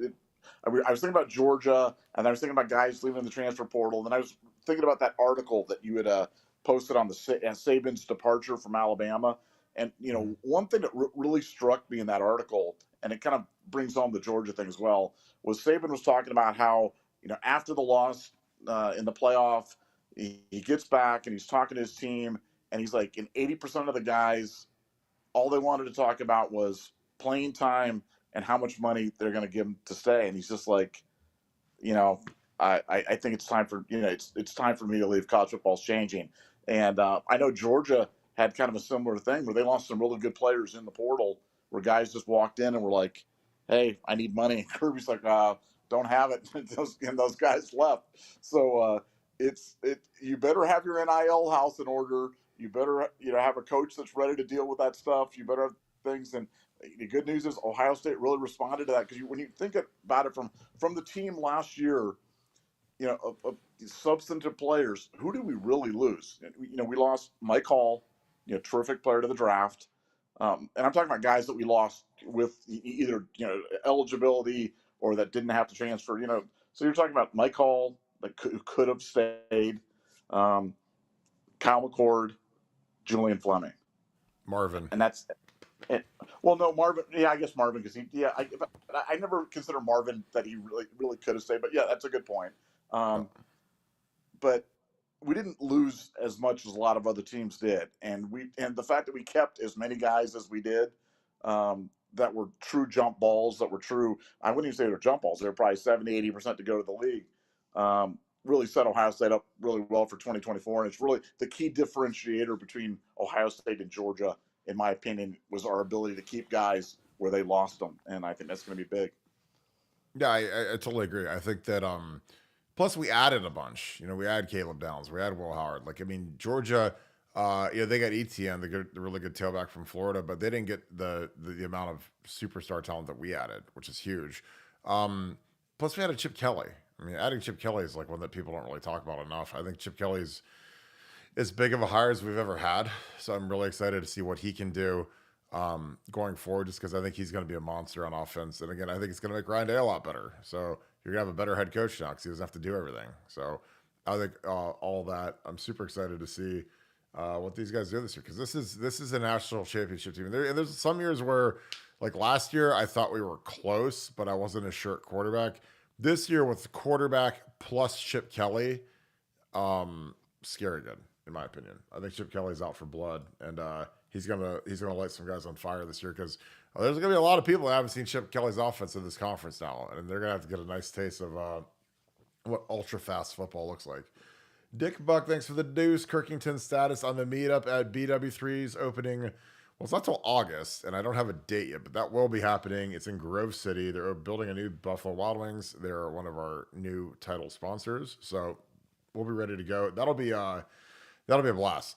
I was thinking about Georgia, and I was thinking about guys leaving the transfer portal, and then I was thinking about that article that you had posted on the Saban's departure from Alabama. And Mhm. one thing that really struck me in that article, and it kind of brings home the Georgia thing as well, was Saban was talking about how after the loss in the playoff, he gets back and he's talking to his team, and he's like, in 80% of the guys, all they wanted to talk about was playing time and how much money they're going to give him to stay. And he's just like, you know, I think it's time for it's time for me to leave. College football's changing, and I know Georgia had kind of a similar thing where they lost some really good players in the portal, where guys just walked in and were like, "Hey, I need money." And Kirby's like, "Don't have it," and those guys left. So you better have your NIL house in order. You better have a coach that's ready to deal with that stuff. You better have things. And the good news is Ohio State really responded to that, because when you think about it from the team last year, of substantive players, who did we really lose? We lost Mike Hall, terrific player to the draft. And I'm talking about guys that we lost with either, eligibility or that didn't have to transfer, So you're talking about Mike Hall that could have stayed, um, Kyle McCord, Julian Fleming. Marvin. And that's it. Well, no, Marvin. Yeah, I guess Marvin, because I never consider Marvin that he really could have stayed. But yeah, that's a good point. Yeah. Um, but we didn't lose as much as a lot of other teams did, and the fact that we kept as many guys as we did, that were true jump balls, that were true. I wouldn't even say they're jump balls. They're probably 70-80% to go to the league. Really set Ohio State up really well for 2024, and it's really the key differentiator between Ohio State and Georgia, in my opinion, was our ability to keep guys where they lost them, and I think that's going to be big. Yeah, I totally agree. I think that plus we added a bunch. We added Caleb Downs, we added Will Howard. Like, I mean, Georgia, they got ETN, the really good tailback from Florida, but they didn't get the amount of superstar talent that we added, which is huge. Plus we added Chip Kelly. I mean, adding Chip Kelly is like one that people don't really talk about enough. I think Chip Kelly's as big of a hire as we've ever had. So I'm really excited to see what he can do going forward, just because I think he's going to be a monster on offense. And again, I think it's going to make Ryan Day a lot better. So you're going to have a better head coach now because he doesn't have to do everything. So I think all that, I'm super excited to see what these guys do this year, because this is a national championship team. And there's some years where, like last year, I thought we were close, but I wasn't a sure quarterback. This year with quarterback plus Chip Kelly, scary good in my opinion. I think Chip Kelly's out for blood, and he's gonna light some guys on fire this year, because there's gonna be a lot of people that haven't seen Chip Kelly's offense in this conference now, and they're gonna have to get a nice taste of what ultra fast football looks like. Dick Buck, thanks for the deuce. Kirkington status on the meetup at BW3's opening. Well, it's not till August, and I don't have a date yet, but that will be happening. It's in Grove City. They're building a new Buffalo Wild Wings. They're one of our new title sponsors, so we'll be ready to go. That'll be a blast.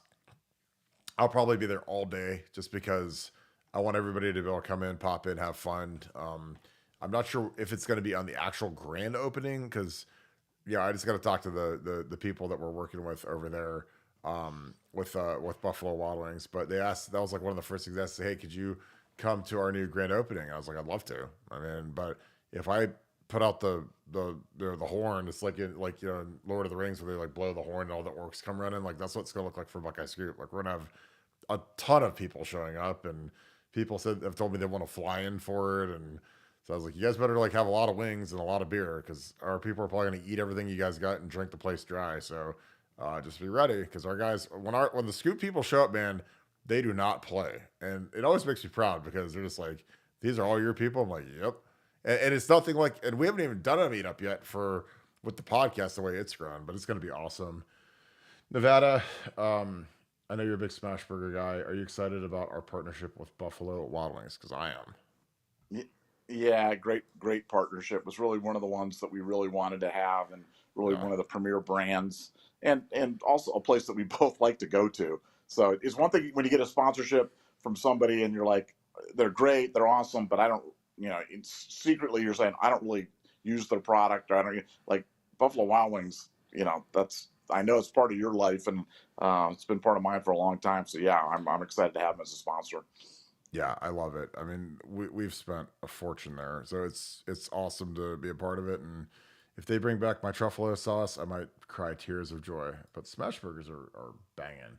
I'll probably be there all day, just because I want everybody to be able to come in, pop in, have fun. I'm not sure if it's going to be on the actual grand opening, because I just got to talk to the people that we're working with over there, with Buffalo Wild Wings. But they asked, that was like one of the first things they asked, hey, could you come to our new grand opening? I was like, I'd love to. I mean, but if I put out the horn, it's like in Lord of the Rings, where they like blow the horn and all the orcs come running. Like, that's what it's gonna look like for Buckeye Scoop. Like, we're gonna have a ton of people showing up, and people have told me they want to fly in for it. And so I was like, you guys better like have a lot of wings and a lot of beer, because our people are probably going to eat everything you guys got and drink the place dry. So just be ready, because our guys, when the Scoop people show up, man, they do not play, and it always makes me proud, because they're just like, these are all your people. I'm like, yep. And it's nothing like, and we haven't even done a meetup yet with the podcast the way it's grown, but it's going to be awesome. Nevada, I know you're a big Smash Burger guy. Are you excited about our partnership with Buffalo Wild Wings? Because I am. Yeah, great partnership. It was really one of the ones that we really wanted to have, and really Yeah. one of the premier brands, and also a place that we both like to go to. So it's one thing when you get a sponsorship from somebody and you're like, they're great, they're awesome, but I don't, it's secretly you're saying I don't really use their product, or I don't like Buffalo Wild Wings. That's, I know it's part of your life, and it's been part of mine for a long time. So yeah, I'm excited to have them as a sponsor. Yeah, I love it. I mean, we've spent a fortune there, so it's awesome to be a part of it. And if they bring back my truffalo sauce, I might cry tears of joy. But smash burgers are banging.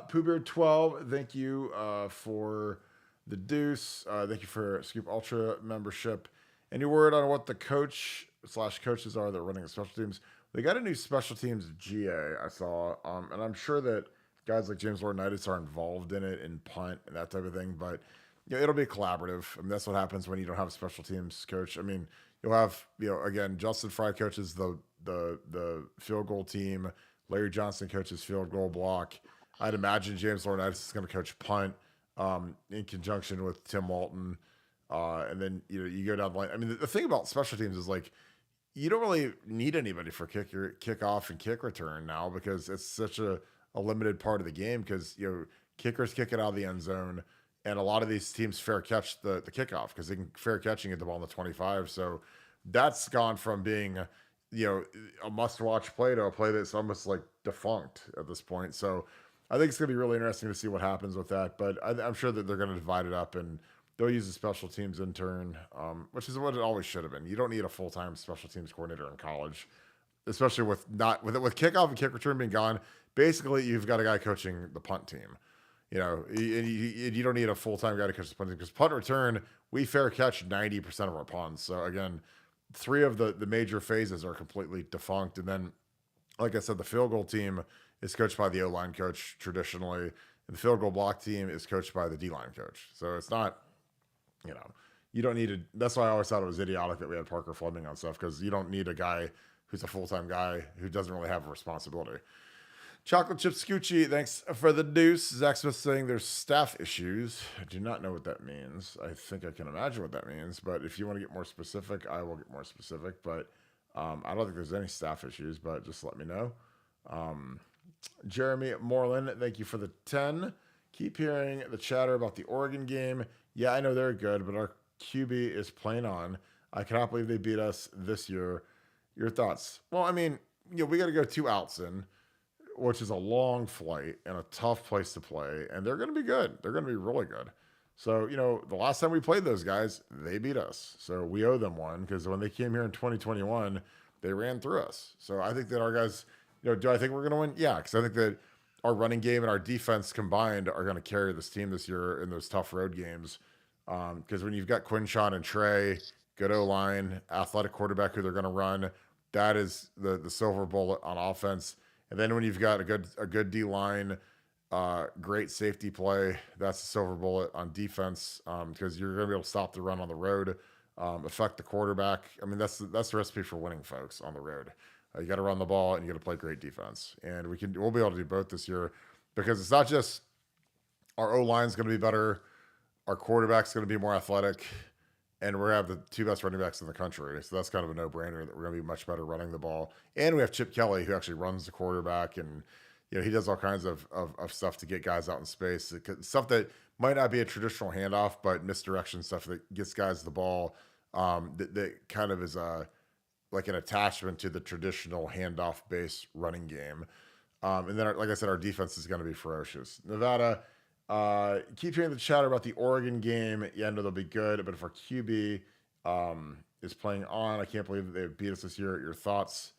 Pooh Beard 12, thank you for the deuce. Thank you for Scoop Ultra membership. Any word on what the coaches are that are running the special teams? They got a new special teams GA I saw, and I'm sure that guys like James Laurinaitis are involved in it, in punt and that type of thing. But it'll be collaborative. I mean, that's what happens when you don't have a special teams coach. I mean, you'll have again, Justin Fry coaches the field goal team. Larry Johnson coaches field goal block. I'd imagine James Laurinaitis is going to coach punt in conjunction with Tim Walton. And then you go down the line. I mean, the thing about special teams is like you don't really need anybody for kickoff and kick return now because it's such a limited part of the game because kickers kick it out of the end zone, and a lot of these teams fair catch the kickoff because they can fair catching at the ball in the 25. So that's gone from being a must watch play to a play that's almost like defunct at this point. So I think it's going to be really interesting to see what happens with that. But I'm sure that they're going to divide it up and they'll use the special teams intern, which is what it always should have been. You don't need a full time special teams coordinator in college, especially with kickoff and kick return being gone. Basically, you've got a guy coaching the punt team. You don't need a full time guy to coach the punt team because punt return we fair catch 90% of our punts. So again, 3 of the major phases are completely defunct, and then like I said, the field goal team is coached by the O-line coach traditionally, and the field goal block team is coached by the D-line coach. So it's not, you don't need to. That's why I always thought it was idiotic that we had Parker Fleming on stuff because you don't need a guy who's a full-time guy who doesn't really have a responsibility. Chocolate Chip Scoochie, thanks for the deuce. Zach Smith saying there's staff issues. I do not know what that means. I think I can imagine what that means, but if you want to get more specific, I will get more specific. But I don't think there's any staff issues, but just let me know. Jeremy Moreland, thank you for the 10. Keep hearing the chatter about the Oregon game. Yeah, I know they're good, but our QB is playing on. I cannot believe they beat us this year. Your thoughts? Well, I mean, we got to go to Outson, which is a long flight and a tough place to play, and they're going to be good. They're going to be really good. So, the last time we played those guys, they beat us. So we owe them one because when they came here in 2021, they ran through us. So I think that our guys, do I think we're going to win? Yeah, because I think that our running game and our defense combined are going to carry this team this year in those tough road games. Because when you've got Quinshon and Trey, good O-line, athletic quarterback who they're going to run, that is the silver bullet on offense. And then when you've got a good D-line, great safety play, that's the silver bullet on defense because you're going to be able to stop the run on the road, affect the quarterback. I mean, that's the recipe for winning, folks, on the road. You got to run the ball and you got to play great defense. And we'll be able to do both this year because it's not just our O-line is going to be better, our quarterback's going to be more athletic, and we're going to have the 2 best running backs in the country. So that's kind of a no-brainer that we're going to be much better running the ball. And we have Chip Kelly, who actually runs the quarterback, and he does all kinds of stuff to get guys out in space. Stuff that might not be a traditional handoff, but misdirection stuff that gets guys the ball that kind of is like an attachment to the traditional handoff-based running game. And then, like I said, our defense is going to be ferocious. Nevada, keep hearing the chatter about the Oregon game. Yeah, no, they'll be good. But if our QB is playing on, I can't believe that they beat us this year. Your thoughts?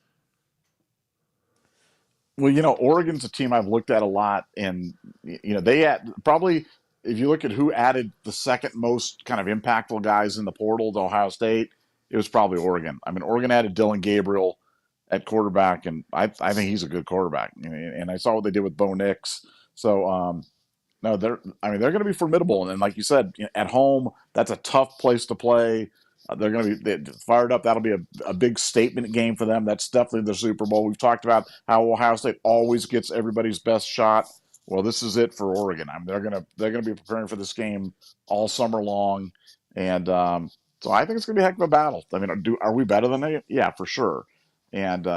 Well, Oregon's a team I've looked at a lot, and they had probably, if you look at who added the second most kind of impactful guys in the portal to Ohio State, it was probably Oregon. I mean, Oregon added Dylan Gabriel at quarterback, and I think he's a good quarterback. And I saw what they did with Bo Nix. So no, they're going to be formidable, and like you said, at home, that's a tough place to play. They're going to be fired up. That'll be a big statement game for them. That's definitely the Super Bowl. We've talked about how Ohio State always gets everybody's best shot. Well, this is it for Oregon. I mean, they're going to be preparing for this game all summer long, and so I think it's going to be a heck of a battle. I mean, are we better than they? Yeah, for sure. And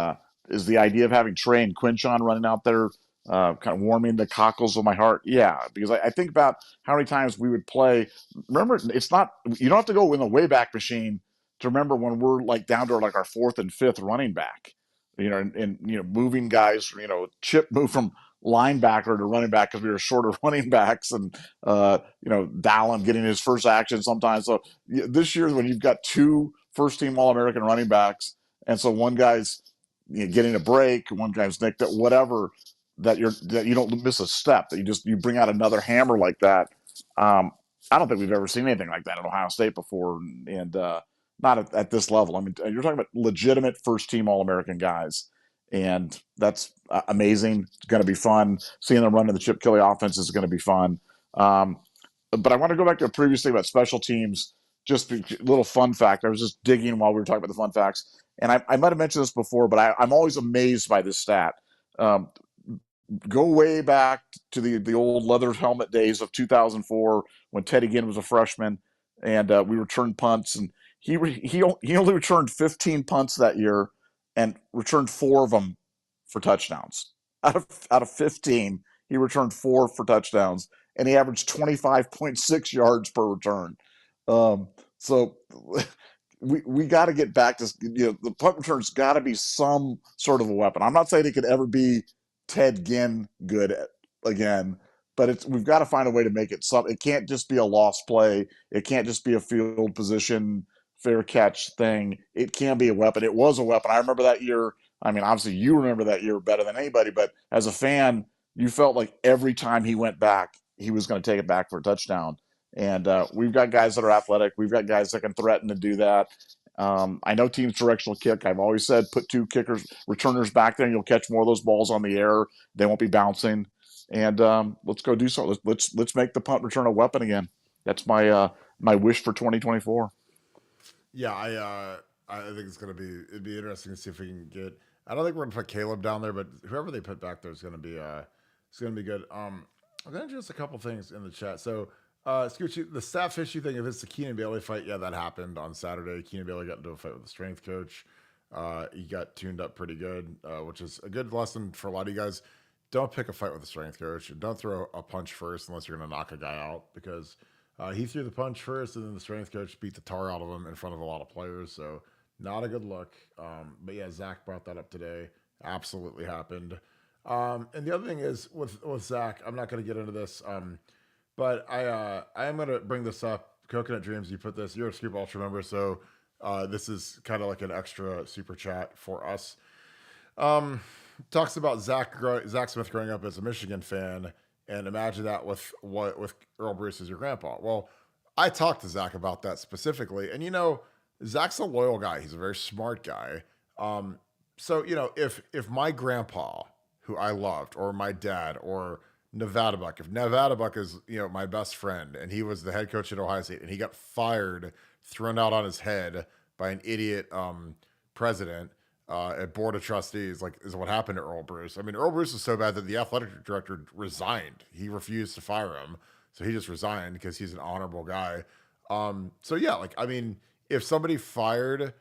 is the idea of having Trey and Quinshon running out there kind of warming the cockles of my heart? Yeah, because I think about how many times we would play. Remember, you don't have to go in the Wayback Machine to remember when we're like down to like our 4th and 5th running back, and moving guys, Chip moved from linebacker to running back because we were shorter running backs, and Dallin getting his first action sometimes. So this year when you've got 2 first team All-American running backs And so one guy's getting a break, one guy's nicked at whatever, that you don't miss a step, that you bring out another hammer like that. Um, I don't think we've ever seen anything like that at Ohio State before, and not at this level. I mean, you're talking about legitimate first team All American guys, and that's amazing. It's going to be fun seeing them run in the Chip Kelly offense. Is going to be fun. Um, but I want to go back to a previous thing about special teams. Just a little fun fact. I was just digging while we were talking about the fun facts, and I might have mentioned this before, but I'm always amazed by this stat. Um, go way back to the old leather helmet days of 2004 when Teddy Ginn was a freshman, and we returned punts, and he only returned 15 punts that year, and returned 4 of them for touchdowns. Out of 15, he returned 4 for touchdowns, and he averaged 25.6 yards per return. So we got to get back to, the punt return's got to be some sort of a weapon. I'm not saying it could ever be Ted Ginn good again, but we've got to find a way to make it some. It can't just be a lost play. It can't just be a field position fair catch thing. It can be a weapon. It was a weapon. I remember that year. I mean, obviously you remember that year better than anybody, but as a fan, you felt like every time he went back, he was going to take it back for a touchdown. And we've got guys that are athletic. We've got guys that can threaten to do that. I know teams directional kick. I've always said put 2 returners back there, and you'll catch more of those balls on the air. They won't be bouncing. And let's go do something. Let's make the punt return a weapon again. That's my wish for 2024. Yeah, I think it'd be interesting to see if we can get. I don't think we're gonna put Caleb down there, but whoever they put back there is gonna be good. I'm gonna just a couple things in the chat. So Scoochie, the staff issue thing, if it's the Keenan Bailey fight, yeah, that happened on Saturday. Keenan Bailey got into a fight with the strength coach. He got tuned up pretty good, which is a good lesson for a lot of you guys. Don't pick a fight with a strength coach. Don't throw a punch first unless you're going to knock a guy out, because he threw the punch first, and then the strength coach beat the tar out of him in front of a lot of players. So not a good look. But yeah, Zach brought that up today. Absolutely happened. And the other thing is with Zach, I'm not going to get into this. But I am going to bring this up. Coconut Dreams, you put this. You're a Scoop Ultra member, so this is kind of like an extra super chat for us. Talks about Zach Smith growing up as a Michigan fan, and imagine that with Earl Bruce as your grandpa. Well, I talked to Zach about that specifically, and Zach's a loyal guy. He's a very smart guy. So if my grandpa, who I loved, or my dad, or Nevadabuck. If Nevadabuck is, my best friend, and he was the head coach at Ohio State, and he got fired, thrown out on his head by an idiot president at board of trustees, like is what happened to Earl Bruce. I mean, Earl Bruce was so bad that the athletic director resigned. He refused to fire him, so he just resigned because he's an honorable guy. So yeah, like I mean, if somebody fired,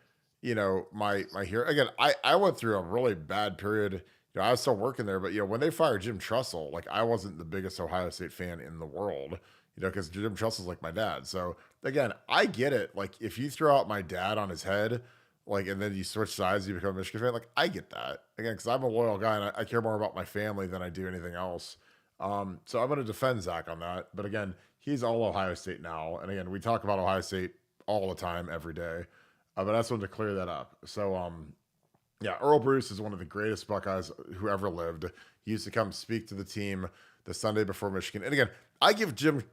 my hero again, I went through a really bad period. I was still working there, but when they fired Jim Tressel, like I wasn't the biggest Ohio State fan in the world, because Jim Tressel's like my dad. So again, I get it. Like if you throw out my dad on his head, like, and then you switch sides, you become a Michigan fan. Like I get that again, because I'm a loyal guy and I care more about my family than I do anything else. So I'm going to defend Zach on that. But again, he's all Ohio State now, and again, we talk about Ohio State all the time, every day. But I just wanted to clear that up. So yeah, Earl Bruce is one of the greatest Buckeyes who ever lived. He used to come speak to the team the Sunday before Michigan. And again, I give Jim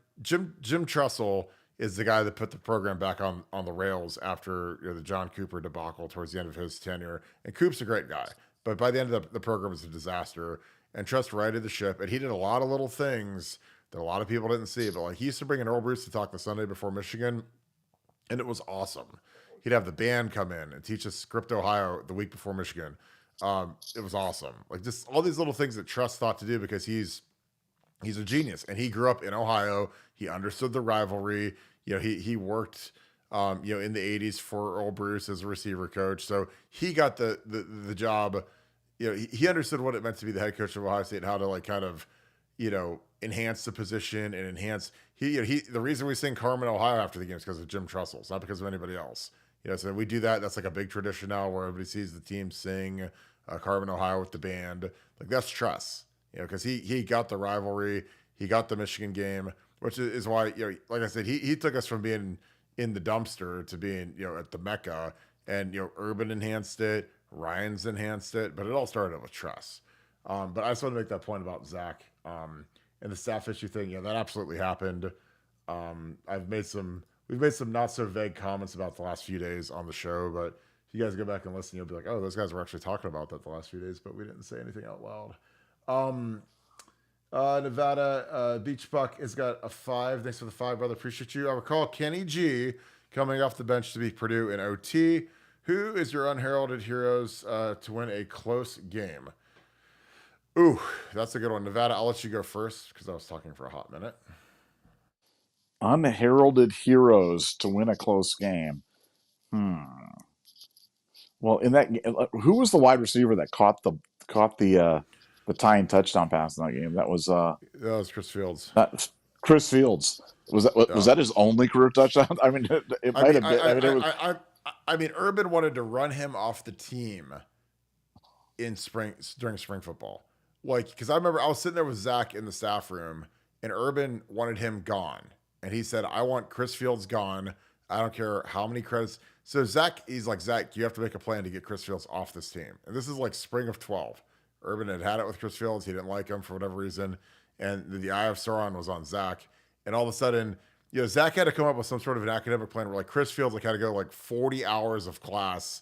Tressel is the guy that put the program back on the rails after the John Cooper debacle towards the end of his tenure. And Coop's a great guy, but by the end of the program, was a disaster. And Trust righted the ship, and he did a lot of little things that a lot of people didn't see. But like he used to bring in Earl Bruce to talk the Sunday before Michigan, and it was awesome. He'd have the band come in and teach us Script Ohio the week before Michigan. It was awesome. Like just all these little things that Trust thought to do, because he's a genius, and he grew up in Ohio. He understood the rivalry. He worked in the 80s for Earl Bruce as a receiver coach. So he got the job. He understood what it meant to be the head coach of Ohio State and how to like kind of, enhance the position and enhance the reason we sing Carmen, Ohio after the game is because of Jim Tressel. It's not because of anybody else. So we do that. That's like a big tradition now where everybody sees the team sing Carmen, Ohio with the band. Like that's Truss, because he got the rivalry. He got the Michigan game, which is why, like I said, he took us from being in the dumpster to being, at the Mecca. and Urban enhanced it, Ryan's enhanced it, but it all started with trust. But I just want to make that point about Zach and the staff issue thing. Yeah, that absolutely happened. We've made some not so vague comments about the last few days on the show, but if you guys go back and listen, you'll be like, oh, those guys were actually talking about that the last few days, but we didn't say anything out loud. Nevada Beach Buck has got a 5. Thanks for the 5, brother. Appreciate you. I recall Kenny G coming off the bench to beat Purdue in OT. Who is your unheralded heroes to win a close game? Ooh, that's a good one. Nevada, I'll let you go first because I was talking for a hot minute. Unheralded heroes to win a close game. Well, in that, who was the wide receiver that caught the tying touchdown pass in that game? That was Chris Fields. Chris Fields. Was that his only career touchdown? I mean, it might have been. I mean, Urban wanted to run him off the team during spring football. Like, because I remember I was sitting there with Zach in the staff room, and Urban wanted him gone, and he said, "I want Chris Fields gone. I don't care how many credits." So he's like, Zach, you have to make a plan to get Chris Fields off this team. And this is like spring of 12. Urban had it with Chris Fields. He didn't like him for whatever reason. And the eye of Sauron was on Zach. And all of a sudden, Zach had to come up with some sort of an academic plan where like Chris Fields had to go like 40 hours of class.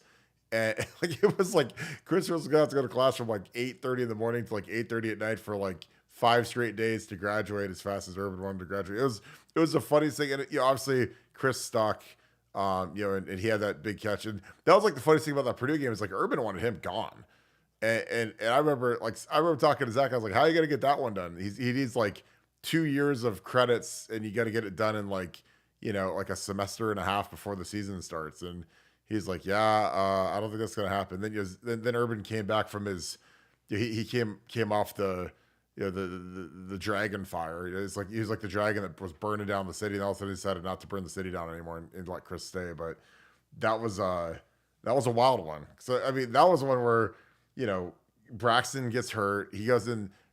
And like it was like Chris Fields was going to have to go to class from like 8:30 in the morning to like 8:30 at night for like 5 straight days to graduate as fast as Urban wanted to graduate. It was the funniest thing. And obviously Chris stuck. And he had that big catch, and that was like the funniest thing about that Purdue game is like Urban wanted him gone, and I remember talking to Zach. I was like, "How are you gonna get that one done? He needs like 2 years of credits, and you got to get it done in like like a semester and a half before the season starts." And he's like, "Yeah, I don't think that's gonna happen." Then Urban came back from his, he came off the. The dragon fire. It's like he was like the dragon that was burning down the city, and all of a sudden he decided not to burn the city down anymore and let Chris stay. But that was a wild one. So I mean, that was one where Braxton gets hurt.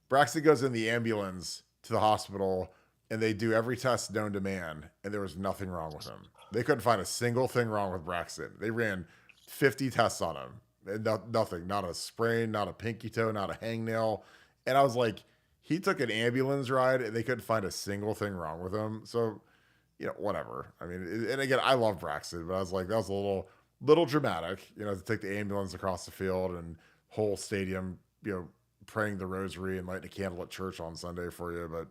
Braxton goes in the ambulance to the hospital, and they do every test known to man, and there was nothing wrong with him. They couldn't find a single thing wrong with Braxton. They ran 50 tests on him, and nothing. Not a sprain, not a pinky toe, not a hangnail. And I was like, he took an ambulance ride and they couldn't find a single thing wrong with him. So, whatever. I mean, and again, I love Braxton, but I was like, that was a little dramatic, to take the ambulance across the field and whole stadium, praying the rosary and lighting a candle at church on Sunday for you. But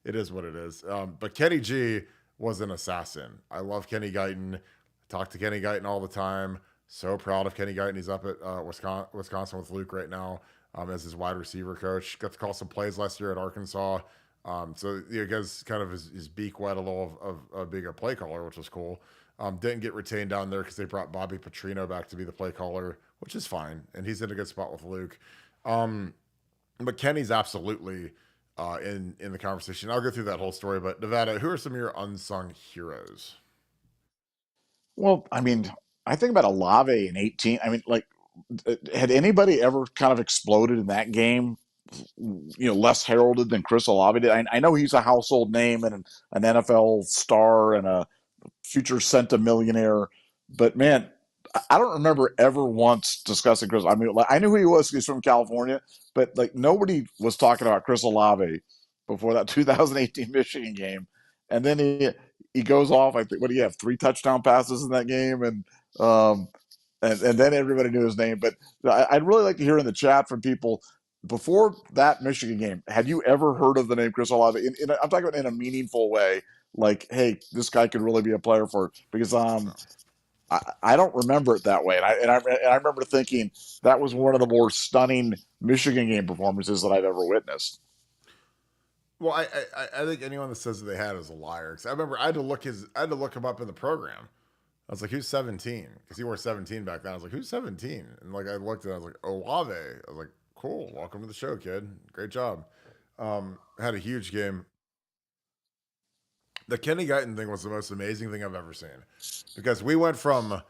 it is what it is. But Kenny G was an assassin. I love Kenny Guyton. Talk to Kenny Guyton all the time. So proud of Kenny Guyton. He's up at Wisconsin with Luke right now. As his wide receiver coach. Got to call some plays last year at Arkansas. So gets kind of his beak wet a little of being a play caller, which was cool. Didn't get retained down there because they brought Bobby Petrino back to be the play caller, which is fine. And he's in a good spot with Luke. But Kenny's absolutely in the conversation. I'll go through that whole story. But Nevada, who are some of your unsung heroes? Well, I mean, I think about Olave in 18. I mean, like, had anybody ever kind of exploded in that game, less heralded than Chris Olave did? I know he's a household name and an NFL star and a future centimillionaire, but man, I don't remember ever once discussing Chris. I mean, like, I knew who he was. He's from California, but like nobody was talking about Chris Olave before that 2018 Michigan game. And then he goes off. I think, what do you have? 3 touchdown passes in that game, and then everybody knew his name. But I'd really like to hear in the chat from people before that Michigan game. Had you ever heard of the name Chris Olave? I'm talking about in a meaningful way. Like, hey, this guy could really be a player for it. Because I don't remember it that way. And I remember thinking that was one of the more stunning Michigan game performances that I've ever witnessed. Well, I think anyone that says that they had is a liar. Because I remember I had to look him up in the program. I was like, who's 17? Because he wore 17 back then. I was like, who's 17? And like I looked and I was like, Olave. I was like, cool. Welcome to the show, kid. Great job. Had a huge game. The Kenny Guyton thing was the most amazing thing I've ever seen. Because we went from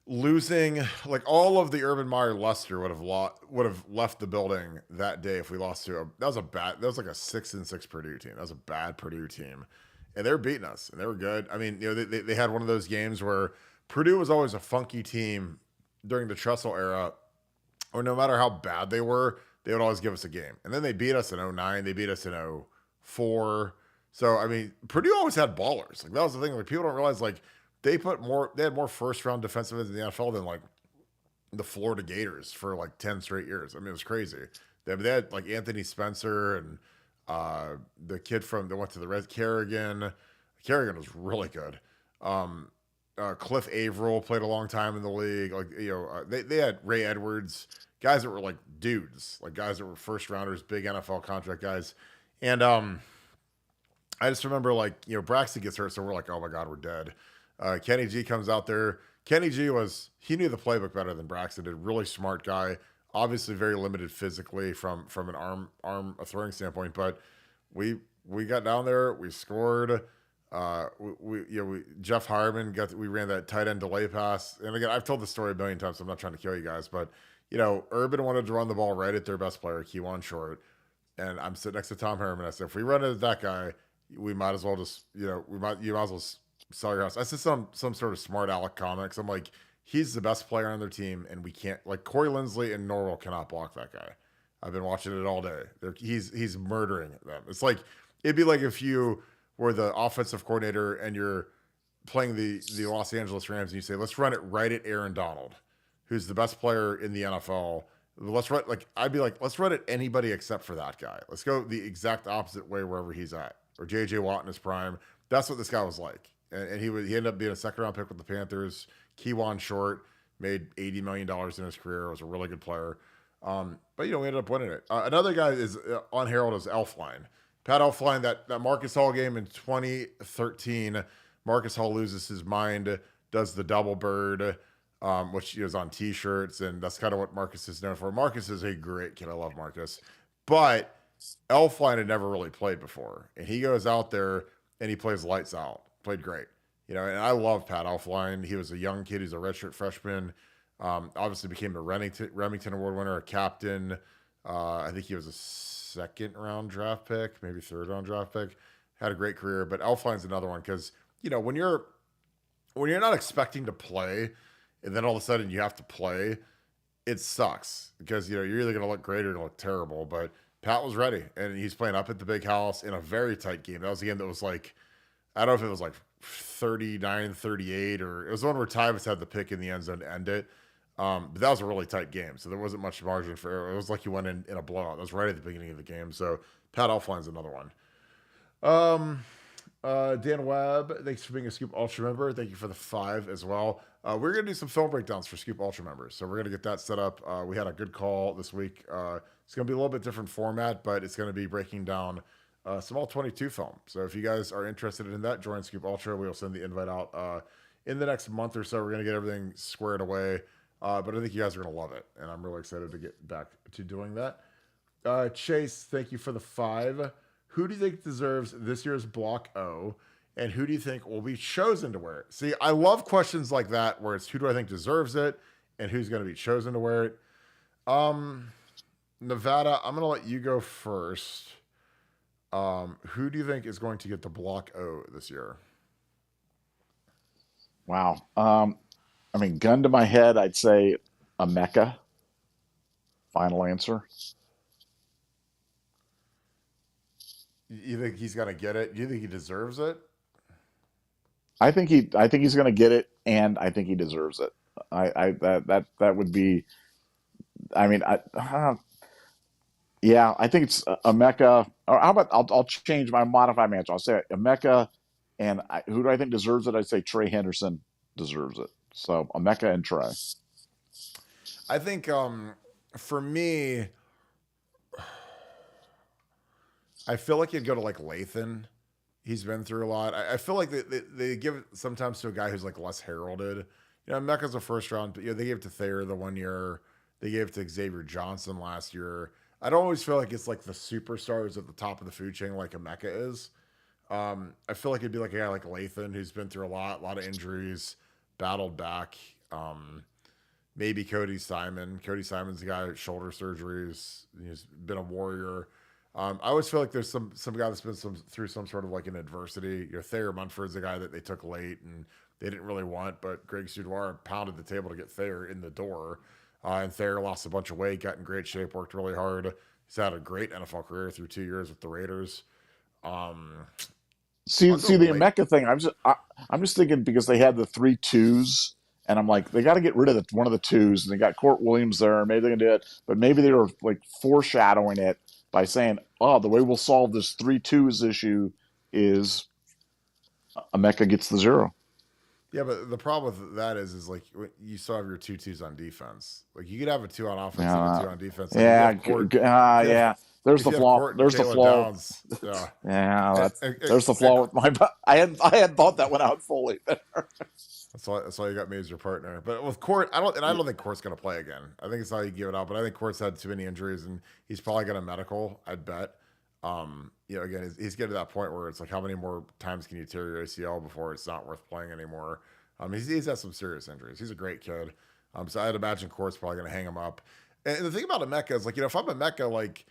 losing, like all of the Urban Meyer luster would have left the building that day if we lost to that was like a 6-6 Purdue team. That was a bad Purdue team. And they were beating us, and they were good. I mean, they had one of those games where Purdue was always a funky team during the Tressel era, or no matter how bad they were, they would always give us a game. And then they beat us in '09. They beat us in '04. So, I mean, Purdue always had ballers. Like, that was the thing. Like, people don't realize, like, they had more first round defensive ends in the NFL than, like, the Florida Gators for, like, 10 straight years. I mean, it was crazy. They had, like, Anthony Spencer and the kid that went to the Red Kerrigan. Kerrigan was really good. Cliff Averill played a long time in the league. Like, they had Ray Edwards, guys that were like dudes, like guys that were first rounders, big NFL contract guys. And I just remember, like, Braxton gets hurt, so we're like, oh my God, we're dead. Kenny G comes out there. Kenny G he knew the playbook better than Braxton did. Really smart guy. Obviously very limited physically from an arm throwing standpoint, but we got down there, we scored. Jeff Harmon we ran that tight end delay pass. And again, I've told the story a million times, so I'm not trying to kill you guys, but Urban wanted to run the ball right at their best player, Kewan Short. And I'm sitting next to Tom Herman. I said, if we run it at that guy, we might as well just, you might as well sell your house. I said some sort of smart aleck comics. I'm like, he's the best player on their team, and we can't, like, Corey Lindsley and Norwell cannot block that guy. I've been watching it all day. He's murdering them. It's like, it'd be like if you were the offensive coordinator and you're playing the Los Angeles Rams and you say, let's run it right at Aaron Donald, who's the best player in the NFL. I'd be like, let's run it anybody except for that guy. Let's go the exact opposite way wherever he's at. Or JJ Watt in his prime. That's what this guy was like. And he ended up being a second round pick with the Panthers. Kewan Short made $80 million in his career. Was a really good player. But we ended up winning it. Another guy is Unheralded is Elflein. Pat Elflein, that Marcus Hall game in 2013, Marcus Hall loses his mind, does the double bird, which is on T-shirts, and that's kind of what Marcus is known for. Marcus is a great kid. I love Marcus. But Elflein had never really played before, and he goes out there and he plays lights out. Played great. And I love Pat Elflein. He was a young kid. He's a redshirt freshman. Obviously became a Remington Award winner, a captain. I think he was a second round draft pick, maybe third round draft pick. Had a great career, but Elflein's another one because when you're not expecting to play, and then all of a sudden you have to play, it sucks because you're either going to look great or you're going to look terrible. But Pat was ready, and he's playing up at the big house in a very tight game. That was a game that was like, I don't know if it was like 39-38, or it was the one where Tyvus had the pick in the end zone to end it. But that was a really tight game, so there wasn't much margin for error. It was like you went in a blowout. That was right at the beginning of the game. So Pat Elflein's another one. Dan Webb, thanks for being a Scoop Ultra member. Thank you for the 5 as well. We're going to do some film breakdowns for Scoop Ultra members, so we're going to get that set up. We had a good call this week. It's going to be a little bit different format, but it's going to be breaking down some All-22 film. So if you guys are interested in that, join Scoop Ultra. We'll send the invite out in the next month or so. We're going to get everything squared away. But I think you guys are going to love it, and I'm really excited to get back to doing that. Chase, thank you for the 5. Who do you think deserves this year's Block O, and who do you think will be chosen to wear it? See, I love questions like that where it's who do I think deserves it and who's going to be chosen to wear it. Nevada, I'm going to let you go first. Who do you think is going to get the Block O this year? Wow. Gun to my head, I'd say Emeka. Final answer. You think he's going to get it? Do you think he deserves it? I think he's going to get it, and I think he deserves it. That would be. I think it's Emeka. Or how about I'll change my modified answer. I'll say Emeka, and who do I think deserves it? I'd say Trey Henderson deserves it. So Emeka and Trey. I think for me, I feel like you'd go to like Lathan. He's been through a lot. I feel like they give it sometimes to a guy who's like less heralded. Mecca's a first round, but they gave it to Thayer the 1 year. They gave it to Xavier Johnson last year. I don't always feel like it's like the superstars at the top of the food chain like Emeka is. I feel like it'd be like a guy like Lathan who's been through a lot of injuries, battled back. Maybe Cody Simon. Cody Simon's a guy with shoulder surgeries. He's been a warrior. I always feel like there's some guy that's been through some sort of like an adversity. Thayer Munford's a guy that they took late and they didn't really want, but Greg Sudoir pounded the table to get Thayer in the door. And Thayer lost a bunch of weight, got in great shape, worked really hard. He's had a great NFL career through 2 years with the Raiders. Um, See I'll go the late. Emeka thing. I'm just thinking because they had the 3 twos, and I'm like, they got to get rid of one of the twos, and they got Court Williams there. Maybe they can do it, but maybe they were like foreshadowing it by saying, "Oh, the way we'll solve this 3 twos issue is Emeka gets the 0." Yeah, but the problem with that is like you still have your 2 twos on defense. Like you could have a 2 on offense and a 2 on defense. Like Yeah, yeah. There's If the you have flaw. Court and There's the Caleb flaw. Downs, yeah. Yeah, And- there's the and- flaw with my. I hadn't thought that one out fully. That's all you got me as your partner. But with Court, I don't think Court's gonna play again. I think it's how you give it out. But I think Court's had too many injuries and he's probably got a medical, I'd bet. Again, he's getting to that point where it's like how many more times can you tear your ACL before it's not worth playing anymore? He's had some serious injuries. He's a great kid. So I'd imagine Court's probably gonna hang him up. And the thing about Emeka is like, if I'm Emeka, like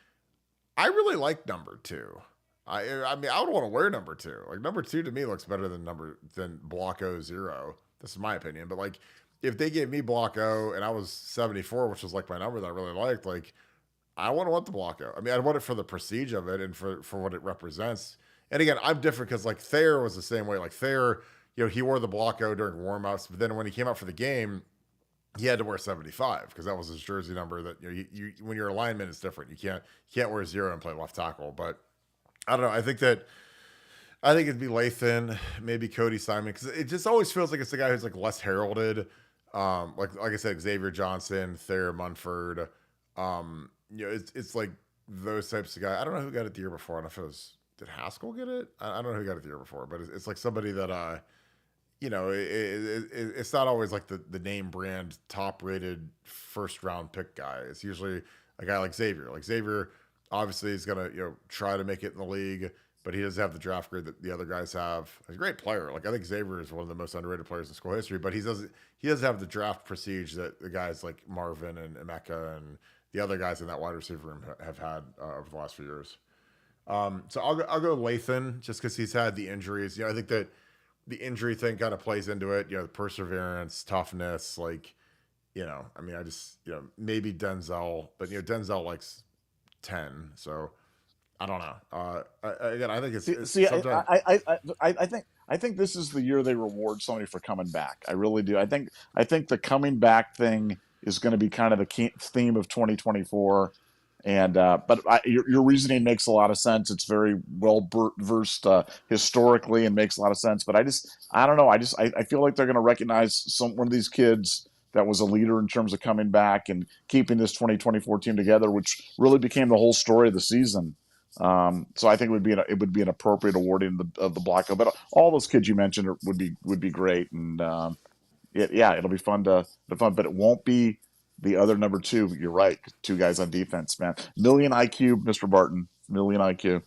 I really like number 2. I mean, I would want to wear number 2. Like number 2 to me looks better than block 0. This is my opinion. But like, if they gave me block O and I was 74, which was like my number that I really liked, like I want the block O. I mean, I want it for the prestige of it and for what it represents. And again, I'm different because like Thayer was the same way. Like Thayer, he wore the block O during warmups, but then when he came out for the game, he had to wear 75 because that was his jersey number. That you when you're a lineman, it's different. You can't wear 0 and play left tackle. But I don't know. I think it'd be Lathan, maybe Cody Simon, because it just always feels like it's the guy who's like less heralded. Like I said, Xavier Johnson, Thayer Munford. It's like those types of guys. I don't know who got it the year before. I don't know if it was, did Haskell get it? I don't know who got it the year before, but it's like somebody that it's not always like the name brand top rated first round pick guy. It's usually a guy like Xavier. Like Xavier, obviously, is gonna try to make it in the league, but he doesn't have the draft grade that the other guys have. He's a great player. Like I think Xavier is one of the most underrated players in school history, but he doesn't have the draft prestige that the guys like Marvin and Emeka and the other guys in that wide receiver room have had over the last few years. So I'll go Lathan just because he's had the injuries. I think that the injury thing kind of plays into it. The perseverance, toughness, like I mean, I just maybe Denzel, but Denzel likes 10, so I don't know. Again, I think it's sometimes... I think this is the year they reward somebody for coming back. I really do. I think the coming back thing is going to be kind of the key theme of 2024. And but your reasoning makes a lot of sense. It's very well versed historically and makes a lot of sense. But I don't know. I feel like they're going to recognize one of these kids that was a leader in terms of coming back and keeping this 2024 team together, which really became the whole story of the season. So I think it would be an appropriate awarding of the Black Oak. But all those kids you mentioned would be great, and it'll be fun. But it won't be the other number 2. You're right. 2 guys on defense, man. Million IQ, Mr. Barton. Million IQ.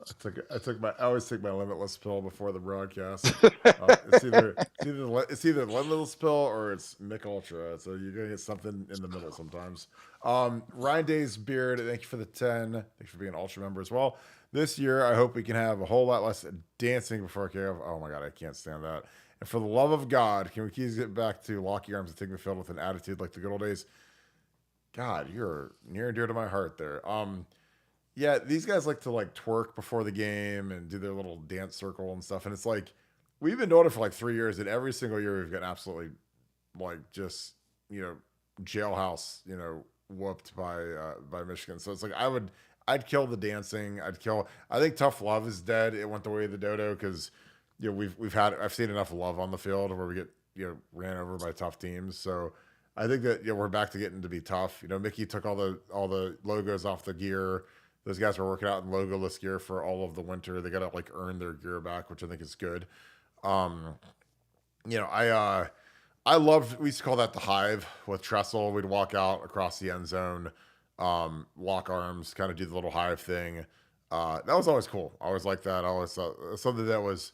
I always take my Limitless pill before the broadcast. It's either Limitless pill or it's Mick Ultra. So you're gonna get something in the middle sometimes. Ryan Days Beard, thank you for the 10. Thanks for being an Ultra member as well. This year, I hope we can have a whole lot less dancing before kickoff. Oh my God, I can't stand that. And for the love of God, can we please get back to lock your arms and take the field with an attitude like the good old days? God, you're near and dear to my heart there. Yeah, these guys like to like twerk before the game and do their little dance circle and stuff. And it's like, we've been doing it for like 3 years, and every single year we've gotten absolutely like just, jailhouse, whooped by Michigan. So it's like, I'd kill the dancing. I think tough love is dead. It went the way of the dodo because, I've seen enough love on the field where we get, ran over by tough teams. So I think that, we're back to getting to be tough. Mickey took all the logos off the gear. Those guys were working out in logoless gear for all of the winter. They got to like earn their gear back, which I think is good. I loved, we used to call that the hive with Tressel. We'd walk out across the end zone, lock arms, kind of do the little hive thing. That was always cool. I always liked that. I always thought something that's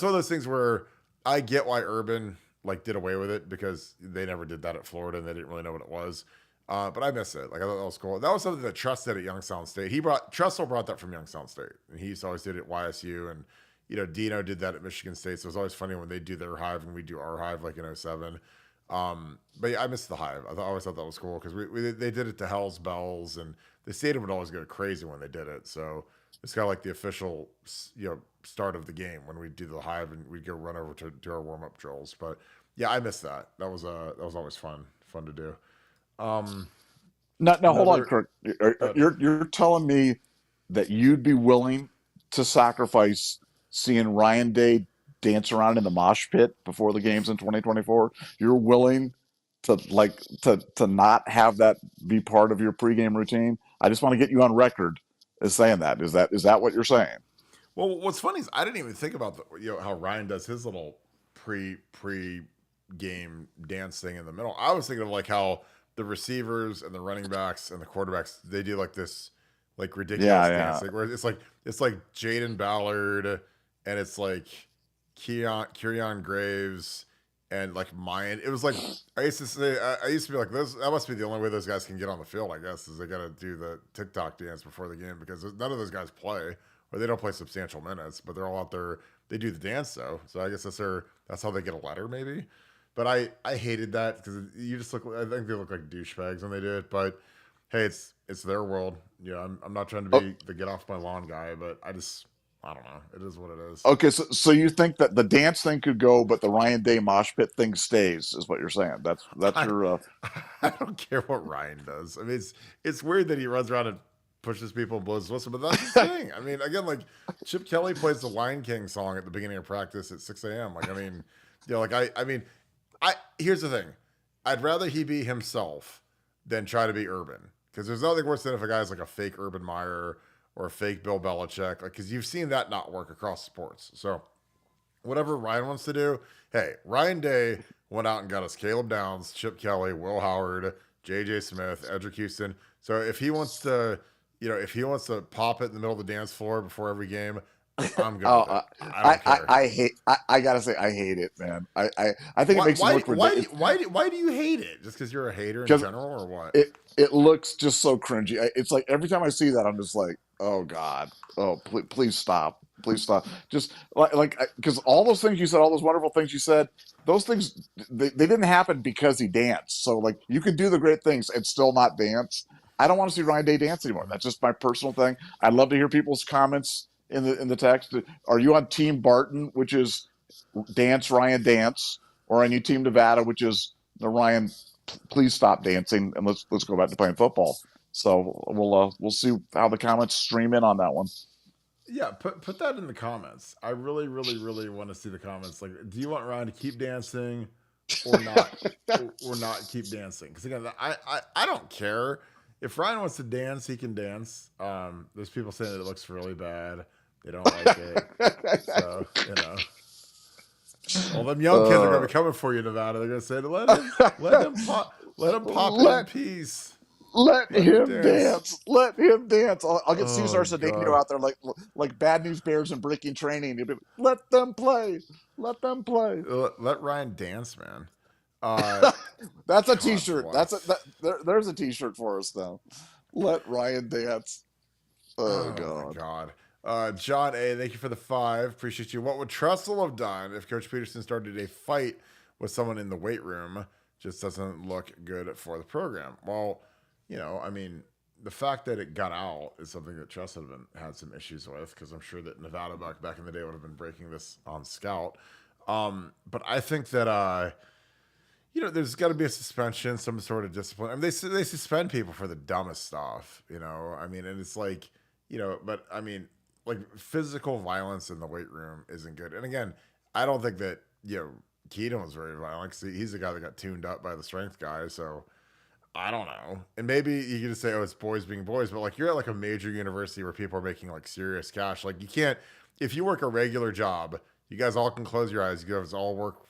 one of those things where I get why Urban like did away with it because they never did that at Florida and they didn't really know what it was. But I miss it. Like, I thought that was cool. That was something that Truss did at Youngstown State. Tressel brought that from Youngstown State, and he used to always did it at YSU, and Dino did that at Michigan State. So it was always funny when they do their Hive and we do our Hive, like in '07. But yeah, I missed the Hive. I always thought that was cool because they did it to Hell's Bells, and the stadium would always go crazy when they did it. So it's kind of like the official start of the game when we do the Hive and we'd go run over to do our warm up drills. But yeah, I missed that. That was always fun to do. Now hold on, Kirk. You're telling me that you'd be willing to sacrifice seeing Ryan Day dance around in the mosh pit before the games in 2024? You're willing to not have that be part of your pregame routine? I just want to get you on record as saying that. Is that what you're saying? Well, what's funny is I didn't even think about how Ryan does his little pre game dance thing in the middle. I was thinking of like how the receivers and the running backs and the quarterbacks, they do like this like ridiculous dance where it's like Jaden Ballard and it's like Kerion Graves and like Mayan. It was like I used to be like, that must be the only way those guys can get on the field, I guess, is they got to do the TikTok dance before the game because none of those guys play or they don't play substantial minutes, but they're all out there. They do the dance though, so I guess that's how they get a letter maybe. But I hated that because you just look. I think they look like douchebags when they do it. But hey, it's their world. I'm not trying to be the get off my lawn guy, but I don't know. It is what it is. Okay, so you think that the dance thing could go, but the Ryan Day mosh pit thing stays, is what you're saying? That's your. I don't care what Ryan does. I mean, it's weird that he runs around and pushes people and blows his whistle, but that's his thing. I mean, again, like Chip Kelly plays the Lion King song at the beginning of practice at 6 a.m. Like, I mean, I mean. Here's the thing. I'd rather he be himself than try to be Urban. Because there's nothing worse than if a guy's like a fake Urban Meyer or a fake Bill Belichick. Like, because you've seen that not work across sports. So whatever Ryan wants to do, hey, Ryan Day went out and got us Caleb Downs, Chip Kelly, Will Howard, J.J. Smith, Edric Houston. So if he wants to, pop it in the middle of the dance floor before every game, I'm good. I gotta say, I hate it, man. I think it makes it look ridiculous. Why do you hate it? Just because you're a hater in general, or what? It looks just so cringy. It's like every time I see that, I'm just like, oh God, oh please stop, Just like because all those things you said, all those wonderful things you said, those things they didn't happen because he danced. So like you could do the great things and still not dance. I don't want to see Ryan Day dance anymore. That's just my personal thing. I'd love to hear people's comments in the text. Are you on Team Barton, which is dance Ryan dance, or on you Team Nevada, which is the Ryan please stop dancing and let's go back to playing football? So we'll see how the comments stream in on that one. Yeah, put that in the comments. I really, really, really want to see the comments. Like, do you want Ryan to keep dancing or not, or not keep dancing? Because again, I don't care. If Ryan wants to dance, he can dance. There's people saying that it looks really bad. They don't like it. So, all them young kids are going to be coming for you, Nevada. They're going to say, let him pop in peace. Let him dance. Let him dance. I'll get Cesar Cedeno out there like Bad News Bears and breaking training. Let them play. Let them play. Let Ryan dance, man. That's a T-shirt. There's a T-shirt for us though. Let Ryan dance. Oh God. My God. John A, thank you for the 5. Appreciate you. What would Tressel have done if Coach Peterson started a fight with someone in the weight room? Just doesn't look good for the program. Well, I mean, the fact that it got out is something that Tressel had some issues with, because I'm sure that Nevadabuck back in the day would have been breaking this on Scout. But I think that there's got to be a suspension, some sort of discipline. I mean, they suspend people for the dumbest stuff, I mean, and it's like, but I mean, like physical violence in the weight room isn't good. And again, I don't think that, Keaton was very violent. He's the guy that got tuned up by the strength guy. So I don't know. And maybe you could just say, oh, it's boys being boys, but like you're at like a major university where people are making like serious cash. Like you can't, if you work a regular job, you guys all can close your eyes. You guys all work,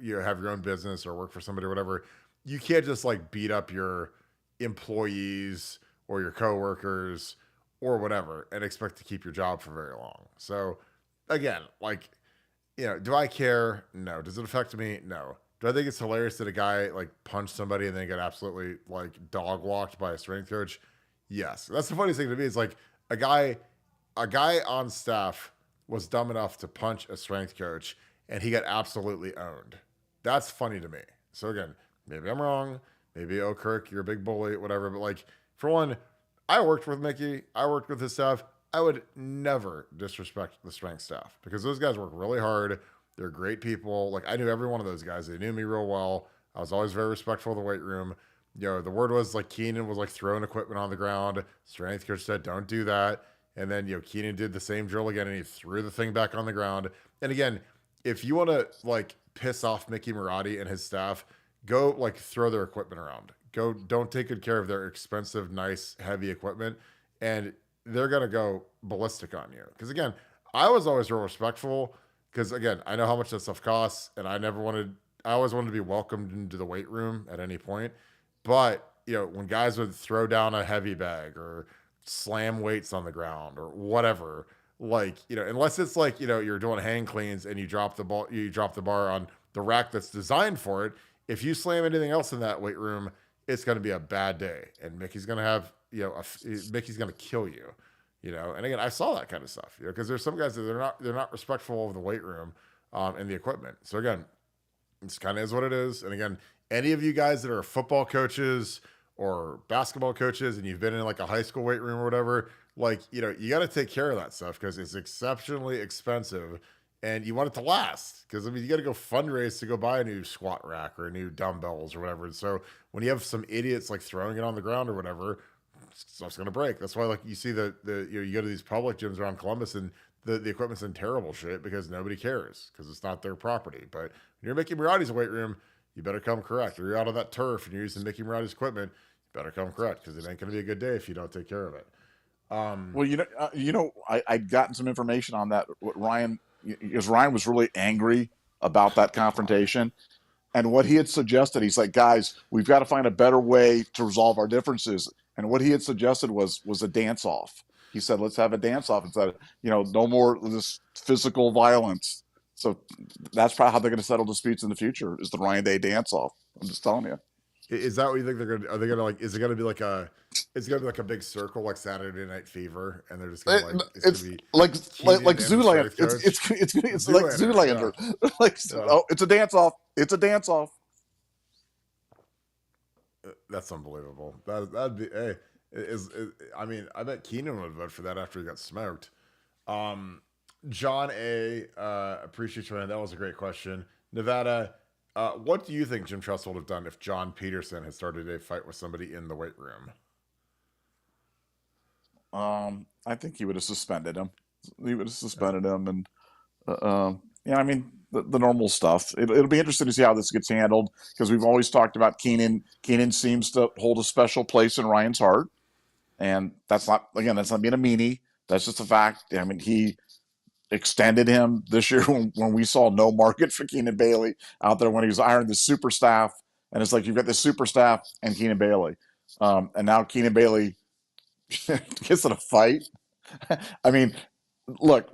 have your own business or work for somebody or whatever. You can't just like beat up your employees or your coworkers or whatever and expect to keep your job for very long. So again, like, do I care? No. Does it affect me? No. Do I think it's hilarious that a guy like punched somebody and then got absolutely like dog walked by a strength coach? Yes. That's the funniest thing to me. Is like a guy on staff was dumb enough to punch a strength coach and he got absolutely owned. That's funny to me. So again, maybe I'm wrong. Maybe, oh, Kirk, you're a big bully, whatever. But like, for one, I worked with Mickey. I worked with his staff. I would never disrespect the strength staff because those guys work really hard. They're great people. Like, I knew every one of those guys. They knew me real well. I was always very respectful of the weight room. You know, the word was like Keenan was like throwing equipment on the ground. Strength coach said, don't do that. And then, you know, Keenan did the same drill again and he threw the thing back on the ground. And again, if you want to like piss off Mickey Marotti and his staff, go like throw their equipment around. Go, don't take good care of their expensive, nice, heavy equipment. And they're going to go ballistic on you. Because again, I was always real respectful because again, I know how much that stuff costs and I always wanted to be welcomed into the weight room at any point. But, you know, when guys would throw down a heavy bag or slam weights on the ground or whatever, like, you know, unless it's like, you know, you're doing hang cleans and you drop the bar on the rack that's designed for it. If you slam anything else in that weight room, it's going to be a bad day. And Mickey's going to have, you know, Mickey's going to kill you, you know? And again, I saw that kind of stuff, you know, cause there's some guys that they're not respectful of the weight room, and the equipment. So again, it's kind of is what it is. And again, any of you guys that are football coaches or basketball coaches and you've been in like a high school weight room or whatever, like, you know, you got to take care of that stuff because it's exceptionally expensive and you want it to last. Because, I mean, you got to go fundraise to go buy a new squat rack or a new dumbbells or whatever. And so when you have some idiots like throwing it on the ground or whatever, stuff's going to break. That's why, like, you see you know, you go to these public gyms around Columbus and the equipment's in terrible shape because nobody cares because it's not their property. But when you're Mickey Marotti's weight room, you better come correct. Or you're out on that turf and you're using Mickey Marotti's equipment, you better come correct because it ain't going to be a good day if you don't take care of it. Well, I'd gotten some information on that. What Ryan, because Ryan was really angry about that confrontation, and what he had suggested, he's like, guys, we've got to find a better way to resolve our differences. And what he had suggested was a dance off. He said, let's have a dance off instead of, you know, no more this physical violence. So that's probably how they're going to settle disputes in the future is the Ryan Day dance off. I'm just telling you. Is that what you think they're gonna? Are they gonna like? Is it gonna be like a? It's gonna be like a big circle like Saturday Night Fever, and they're just gonna like. It's gonna be like Keenan Zoolander. and the strength coach? It's like Zoolander. Yeah. Like Yeah. oh, it's a dance off. It's a dance off. That's unbelievable. That'd be. Hey, I mean, I bet Keenan would vote for that after he got smoked. John A. Appreciate you. That was a great question. Nevada. What do you think Jim Tressel would have done if John Peterson had started a fight with somebody in the weight room? I think he would have suspended him. He would have suspended him, and yeah, I mean the normal stuff. It'll be interesting to see how this gets handled because we've always talked about Keenan. Keenan seems to hold a special place in Ryan's heart, and that's not being a meanie. That's just a fact. I mean, he extended him this year when we saw no market for Keenan Bailey out there when he was hiring the super staff. And it's like you've got the super staff and Keenan Bailey. And now Keenan Bailey gets in a fight. I mean, look,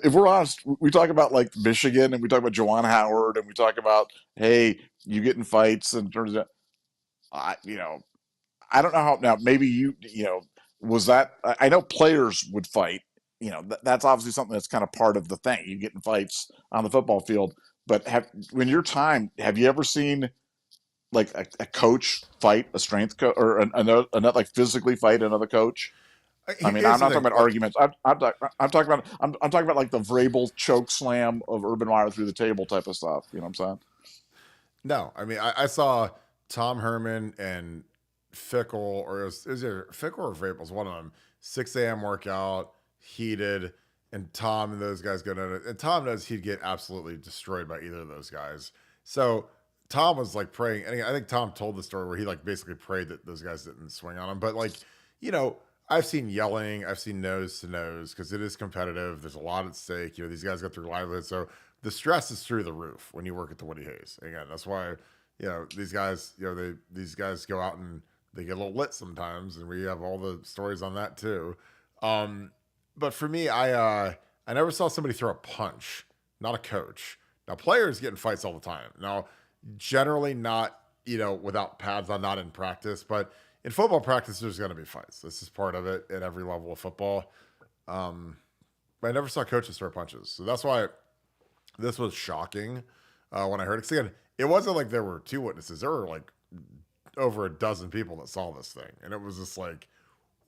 if we're honest, we talk about like Michigan and we talk about Juwan Howard and we talk about, hey, you get in fights and turns out, I don't know how now, maybe was that, I know players would fight. That's obviously something that's kind of part of the thing. You get in fights on the football field, but have you ever seen like a coach fight a strength coach or another like physically fight another coach? I mean, I'm not talking about arguments. I'm talking about like the Vrabel choke slam of Urban Meyer through the table type of stuff. You know what I'm saying? No, I mean, I saw Tom Herman and Fickle, or it was either Fickle or Vrabel's, one of them, 6 a.m. workout, heated, and Tom and those guys go down it. And Tom knows he'd get absolutely destroyed by either of those guys. So Tom was like praying. And I think Tom told the story where he like basically prayed that those guys didn't swing on him. But like, I've seen yelling, I've seen nose to nose because it is competitive. There's a lot at stake. These guys got their livelihood. So the stress is through the roof when you work at the Woody Hayes. Again, that's why, these guys, these guys go out and they get a little lit sometimes. And we have all the stories on that too. But for me, I never saw somebody throw a punch, not a coach. Now, players get in fights all the time. Now, Generally not, without pads on, not in practice, but in football practice, there's going to be fights. This is part of it at every level of football. Um, but I never saw coaches throw punches. So that's why this was shocking when I heard it. 'Cause again, it wasn't like there were two witnesses. There were like over a dozen people that saw this thing. And it was just like,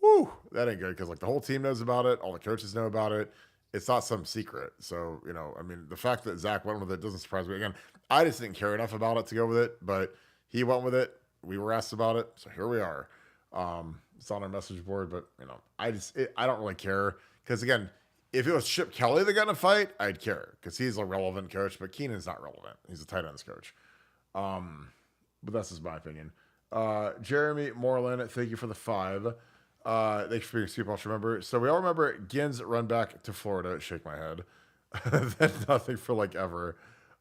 whoo, that ain't good. Because like the whole team knows about it. All the coaches know about it. It's not some secret. So, I mean, the fact that Zach went with it doesn't surprise me. Again, I just didn't care enough about it to go with it. But he went with it. We were asked about it. So here we are. It's on our message board. But, I don't really care. Because again, if it was Chip Kelly that got in a fight, I'd care because he's a relevant coach, but Keenan's not relevant. He's a tight ends coach. But that's just my opinion. Jeremy Moreland, thank you for the 5. Thanks for being Scoop Ultra member. So we all remember Ginn's run back to Florida. Shake my head. Then nothing for like ever.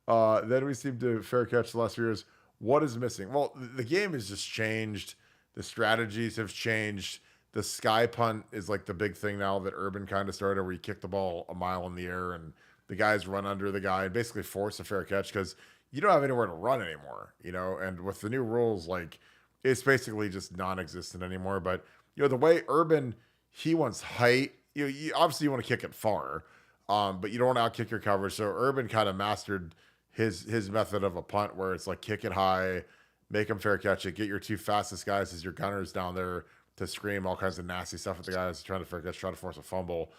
Then we seem to fair catch the last few years. What is missing? Well, the game has just changed. The strategies have changed. The sky punt is like the big thing now that Urban kind of started, where you kick the ball a mile in the air and the guys run under the guy and basically force a fair catch because you don't have anywhere to run anymore, And with the new rules, like it's basically just non-existent anymore. But the way Urban, he wants height. Obviously you want to kick it far, but you don't want to outkick your coverage. So Urban kind of mastered his method of a punt, where it's like kick it high, make them fair catch it, get your two fastest guys as your gunners down there to scream all kinds of nasty stuff at the guys trying to fair catch, try to force a fumble.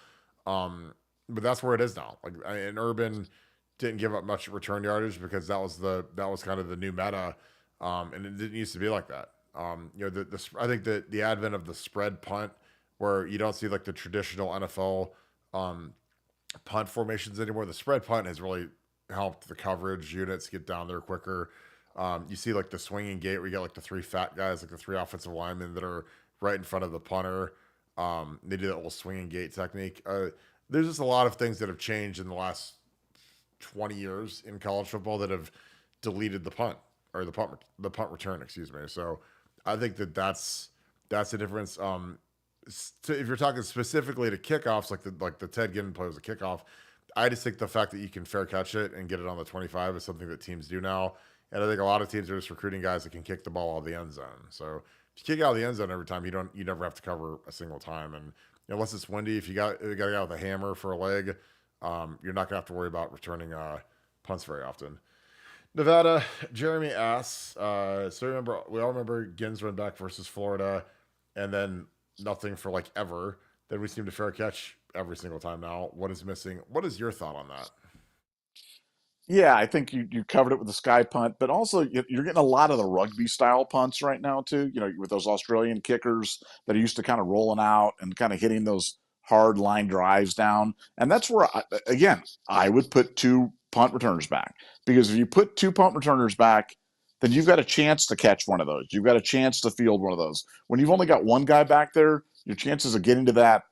But that's where it is now. Like, and Urban didn't give up much return yardage because that was kind of the new meta, and it didn't used to be like that. I think the advent of the spread punt, where you don't see like the traditional NFL punt formations anymore. The spread punt has really helped the coverage units get down there quicker. You see like the swinging gate where you get like the 3 fat guys, like the 3 offensive linemen that are right in front of the punter. They do that little swinging gate technique. There's just a lot of things that have changed in the last 20 years in college football that have deleted the punt or the punt return, excuse me. So I think that's the difference. So if you're talking specifically to kickoffs, like the Ted Ginn play was a kickoff, I just think the fact that you can fair catch it and get it on the 25 is something that teams do now. And I think a lot of teams are just recruiting guys that can kick the ball out of the end zone. So if you kick out of the end zone every time, you never have to cover a single time. And unless it's windy, if you got a guy with a hammer for a leg, you're not gonna have to worry about returning punts very often. Nevada, Jeremy asks, so we all remember Ginn's run back versus Florida, and then nothing for like ever. Then we seem to fair catch every single time now. What is missing? What is your thought on that? Yeah, I think you covered it with the sky punt, but also you're getting a lot of the rugby style punts right now too. With those Australian kickers that are used to kind of rolling out and kind of hitting those hard line drives down. And that's where, I would put 2 punt returners back, because if you put 2 punt returners back, then you've got a chance to catch one of those. You've got a chance to field one of those. When you've only got one guy back there, your chances of getting to that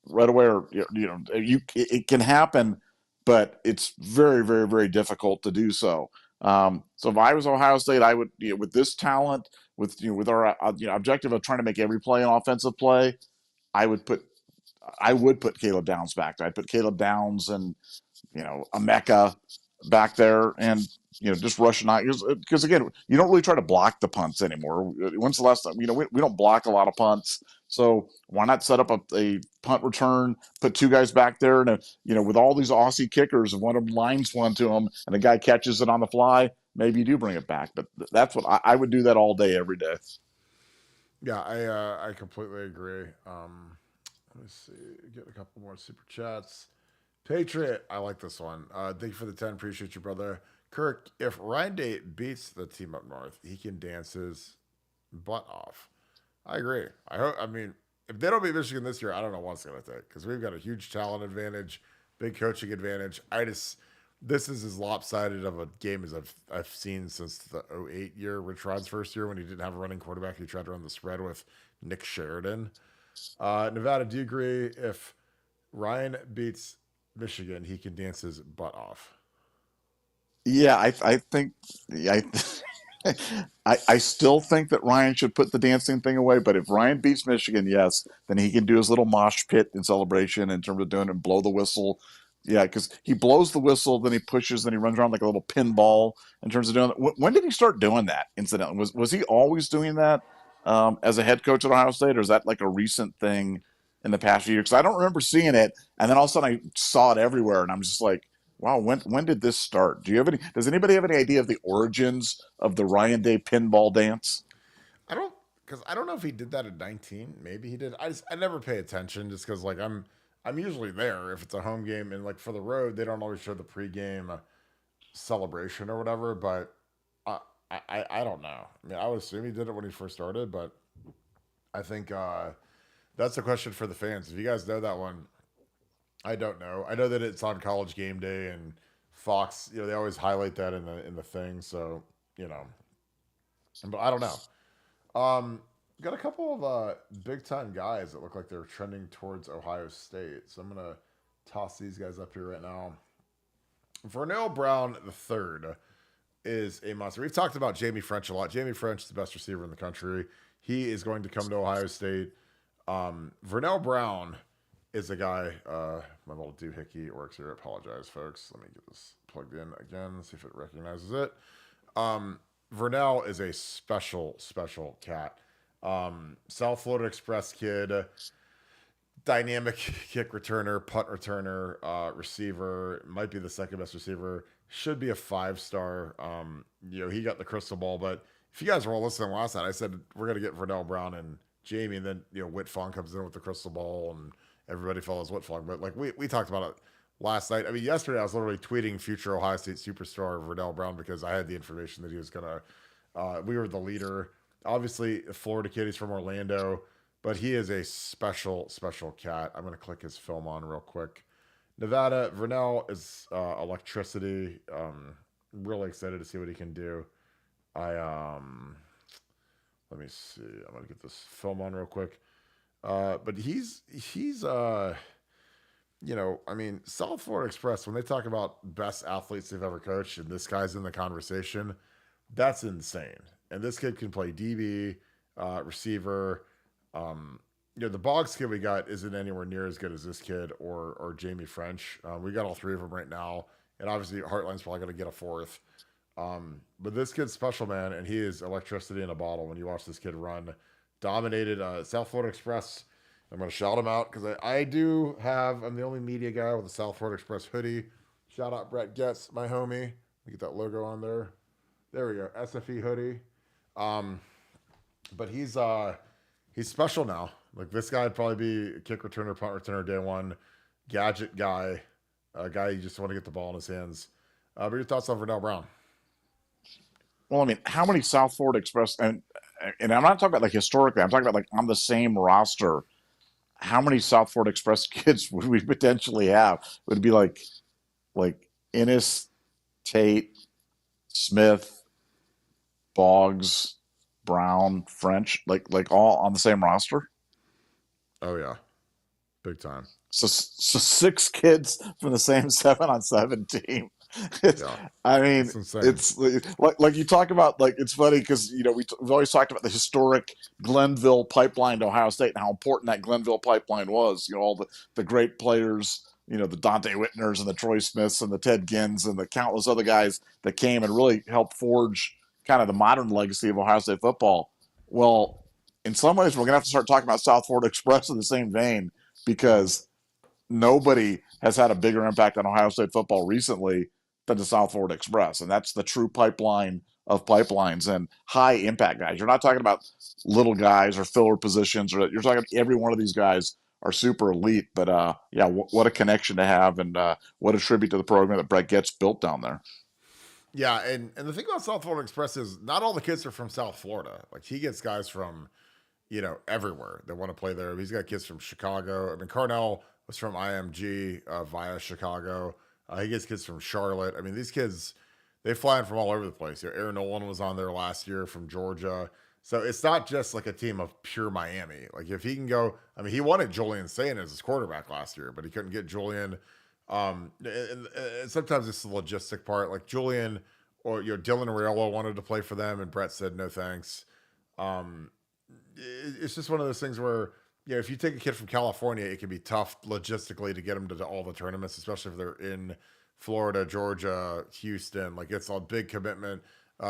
right away are, it can happen, but it's very, very, very difficult to do so. So if I was Ohio State, I would, with this talent, with our objective of trying to make every play an offensive play, I would put Caleb Downs back there. I'd put Caleb Downs and a Mecca back there, and just rushing out, because again, you don't really try to block the punts anymore. When's the last time? We don't block a lot of punts, so why not set up a punt return, put 2 guys back there, and with all these Aussie kickers, if one of them lines one to them and the guy catches it on the fly, maybe you do bring it back. But that's what I would do, that all day, every day. Yeah, I completely agree. Let me see, get a couple more super chats. Patriot, I like this one. Thank you for the 10. Appreciate you, brother. Kirk, if Ryan Day beats the team up north, he can dance his butt off. I agree. I mean, if they don't beat Michigan this year, I don't know what's going to take, because we've got a huge talent advantage, big coaching advantage. This is as lopsided of a game as I've seen since the 2008 year, Rich Rod's first year, when he didn't have a running quarterback. He tried to run the spread with Nick Sheridan. Nevada, do you agree if Ryan beats Michigan, he can dance his butt off? Yeah, I think I still think that Ryan should put the dancing thing away. But if Ryan beats Michigan, yes, then he can do his little mosh pit in celebration in terms of doing it and blow the whistle. Yeah, because he blows the whistle, then he pushes, then he runs around like a little pinball in terms of doing that. When did he start doing that, incidentally? Was he always doing that as a head coach at Ohio State, or is that like a recent thing in the past few years? Because I don't remember seeing it, and then all of a sudden I saw it everywhere, and I'm just like, wow, when did this start? Does anybody have any idea of the origins of the Ryan Day pinball dance? I don't, because I don't know if he did that at 19. Maybe he did. I never pay attention just because like I'm usually there if it's a home game, and like for the road they don't always show the pregame celebration or whatever. But I, I don't know. I mean, I would assume he did it when he first started, but I think that's a question for the fans. If you guys know that one, I don't know. I know that it's on College Game Day and Fox. You know, they always highlight that in the thing. So you know, but I don't know. Um, got a couple of big time guys that look like they're trending towards Ohio State. So I'm gonna toss these guys up here right now. Vernell Brown the third is a monster. We've talked about Jamie French a lot. Jamie French is the best receiver in the country. He is going to come to Ohio State. Vernell Brown is a guy. My little doohickey works here. I apologize, folks. Let me get this plugged in again. See if it recognizes it. Vernell is a special cat. South Florida Express kid, dynamic kick returner, punt returner, receiver. Might be the second best receiver. Should be a 5-star. You know, he got the crystal ball. But if you guys were all listening last night, I said we're gonna get Vernell Brown and Jamie, and then you know Whit Fong comes in with the crystal ball, and everybody follows Whit Fong. But like we talked about it last night. I mean, yesterday I was literally tweeting future Ohio State superstar Vernell Brown because I had the information that he was gonna. We were the leader. Obviously, a Florida kid. He's from Orlando, but he is a special cat. I'm gonna click his film on real quick. Nevada, Vernell is electricity. Really excited to see what he can do. I let me see. I'm gonna get this film on real quick. But he's you know, I mean, South Florida Express, when they talk about best athletes they've ever coached, and this guy's in the conversation, that's insane. And this kid can play DB, receiver. You know, the Boggs kid we got isn't anywhere near as good as this kid or Jamie French. We got all three of them right now. And obviously, Heartline's probably going to get a fourth. But this kid's special, man, and he is electricity in a bottle when you watch this kid run. Dominated South Florida Express. I'm going to shout him out because I'm the only media guy with a South Florida Express hoodie. Shout out Brett Getz, my homie. Let me get that logo on there. There we go, SFE hoodie. But he's special now. Like this guy would probably be a kick returner, punt returner, day one, gadget guy, a guy you just want to get the ball in his hands. But your thoughts on Vernell Brown? Well, I mean, how many South Florida Express and I'm not talking about like historically. I'm talking about like on the same roster. How many South Florida Express kids would we potentially have? Would it be like Ennis, Tate, Smith, Boggs, Brown, French, like all on the same roster? Oh yeah, big time. So 6 kids from the same 7-on-7 team. Yeah, I mean, it's insane. it's like you talk about, like, it's funny because you know we've always talked about the historic Glenville pipeline to Ohio State and how important that Glenville pipeline was. You know, all the great players, you know, the Dante Whitners and the Troy Smiths and the Ted Gins and the countless other guys that came and really helped forge kind of the modern legacy of Ohio State football. Well, in some ways, we're gonna have to start talking about South Florida Express in the same vein because nobody has had a bigger impact on Ohio State football recently than the South Florida Express. And that's the true pipeline of pipelines and high impact guys. You're not talking about little guys or filler positions, or you're talking every one of these guys are super elite. But yeah, what a connection to have, and what a tribute to the program that Brett Getz built down there. Yeah, and the thing about South Florida Express is not all the kids are from South Florida. Like he gets guys from, you know, everywhere that want to play there. He's got kids from Chicago. I mean, Carnell was from IMG via Chicago. He gets kids from Charlotte. I mean, these kids, they fly in from all over the place. You know, Aaron Nolan was on there last year from Georgia. So it's not just like a team of pure Miami. Like if he can go, I mean, he wanted Julian Sain as his quarterback last year, but he couldn't get Julian. And sometimes it's the logistic part. Like Julian or Dylan Raiola wanted to play for them, and Brett said no thanks. It's just one of those things where if you take a kid from California, it can be tough logistically to get them to all the tournaments, especially if they're in Florida, Georgia, Houston. Like it's a big commitment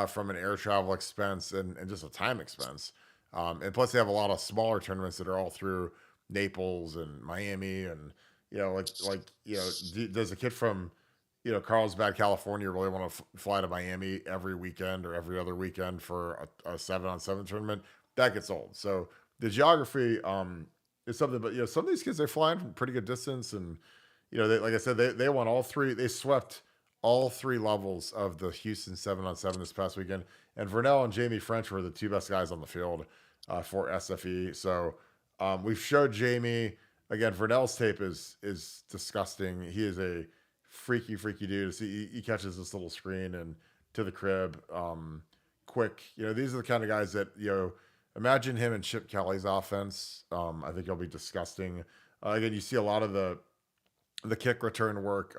from an air travel expense and just a time expense. And plus, they have a lot of smaller tournaments that are all through Naples and Miami, and does a kid from Carlsbad, California, really want to fly to Miami every weekend or every other weekend for a 7-on-7 tournament? That gets old. So the geography is something, but some of these kids, they're flying from pretty good distance, and like I said, they won all three. They swept all three levels of the Houston 7-on-7 this past weekend, and Vernell and Jamie French were the two best guys on the field for SFE. So we've showed Jamie again. Vernell's tape is disgusting. He is a freaky dude. See, he catches this little screen and to the crib quick. These are the kind of guys that imagine him and Chip Kelly's offense. I think he'll be disgusting. Again, you see a lot of the kick return work.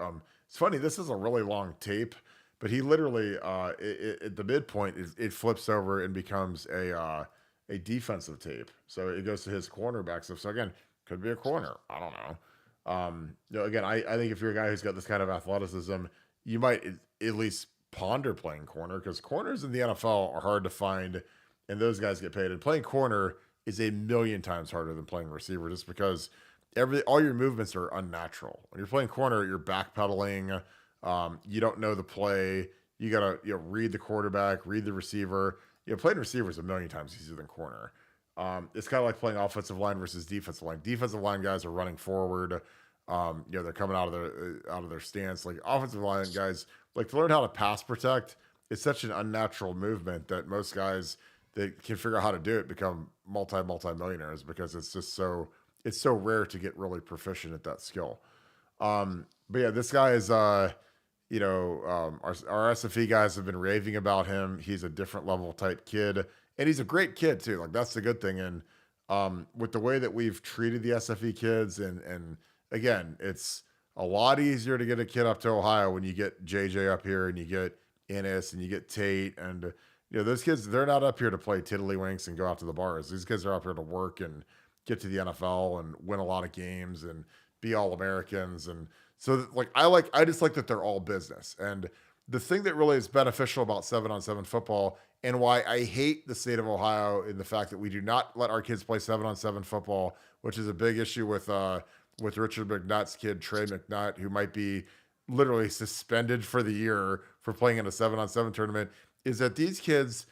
It's funny. This is a really long tape, but he literally at the midpoint it flips over and becomes a defensive tape. So it goes to his cornerback stuff. So again, could be a corner. I don't know. Again, I think if you're a guy who's got this kind of athleticism, you might at least ponder playing corner, because corners in the NFL are hard to find, and those guys get paid. And playing corner is a million times harder than playing receiver, just because all your movements are unnatural. When you're playing corner, you're backpedaling. You don't know the play. You gotta read the quarterback, read the receiver. Playing receiver is a million times easier than corner. It's kind of like playing offensive line versus defensive line. Defensive line guys are running forward. They're coming out of their stance. Like offensive line guys, like to learn how to pass protect, it's such an unnatural movement that most guys that can figure out how to do it become multi-millionaires, because it's just so rare to get really proficient at that skill. But yeah, this guy is our SFE guys have been raving about him. He's a different level type kid, and he's a great kid too. Like that's the good thing. And with the way that we've treated the SFE kids, and again, it's a lot easier to get a kid up to Ohio when you get JJ up here and you get Ennis and you get Tate, and those kids, they're not up here to play tiddlywinks and go out to the bars. These kids are up here to work and get to the NFL and win a lot of games and be all Americans. And so I just like that they're all business. And the thing that really is beneficial about 7-on-7 football, and why I hate the state of Ohio in the fact that we do not let our kids play 7-on-7 football, which is a big issue with Richard McNutt's kid, Trey McNutt, who might be literally suspended for the year for playing in a 7-on-7 tournament, is that these kids,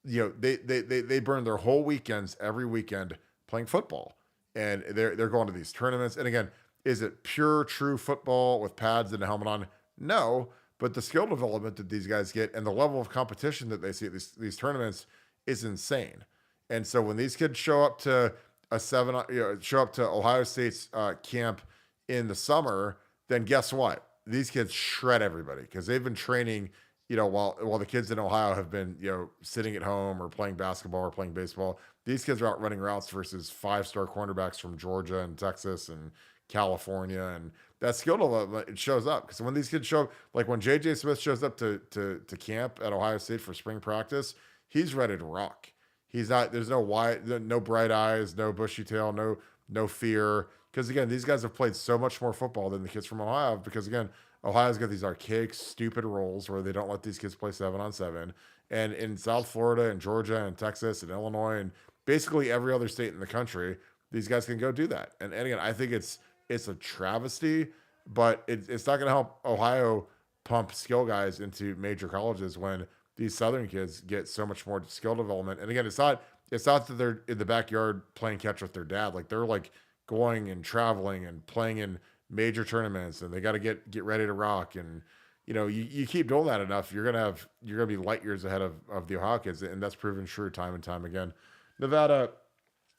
they burn their whole weekends every weekend playing football, and they're going to these tournaments. And again, is it pure true football with pads and a helmet on? No, but the skill development that these guys get and the level of competition that they see at these tournaments is insane. And so when these kids show up to Ohio State's camp in the summer, then guess what? These kids shred everybody, because they've been training, while the kids in Ohio have been, sitting at home or playing basketball or playing baseball. These kids are out running routes versus 5-star cornerbacks from Georgia and Texas and California, and that skill development, it shows up. Because when these kids show up, like when JJ Smith shows up to camp at Ohio State for spring practice, he's ready to rock. He's not. There's no bright eyes, no bushy tail, no fear. Because again, these guys have played so much more football than the kids from Ohio. Because again, Ohio's got these archaic, stupid rules where they don't let these kids play 7-on-7. And in South Florida and Georgia and Texas and Illinois and basically every other state in the country, these guys can go do that. And again, I think it's a travesty, but it's not going to help Ohio pump skill guys into major colleges when these Southern kids get so much more skill development. And again, it's not that they're in the backyard playing catch with their dad. Like they're like going and traveling and playing in major tournaments, and they got to get ready to rock. And you keep doing that enough, you're gonna be light years ahead of the Ohio kids, and that's proven true time and time again. Nevada,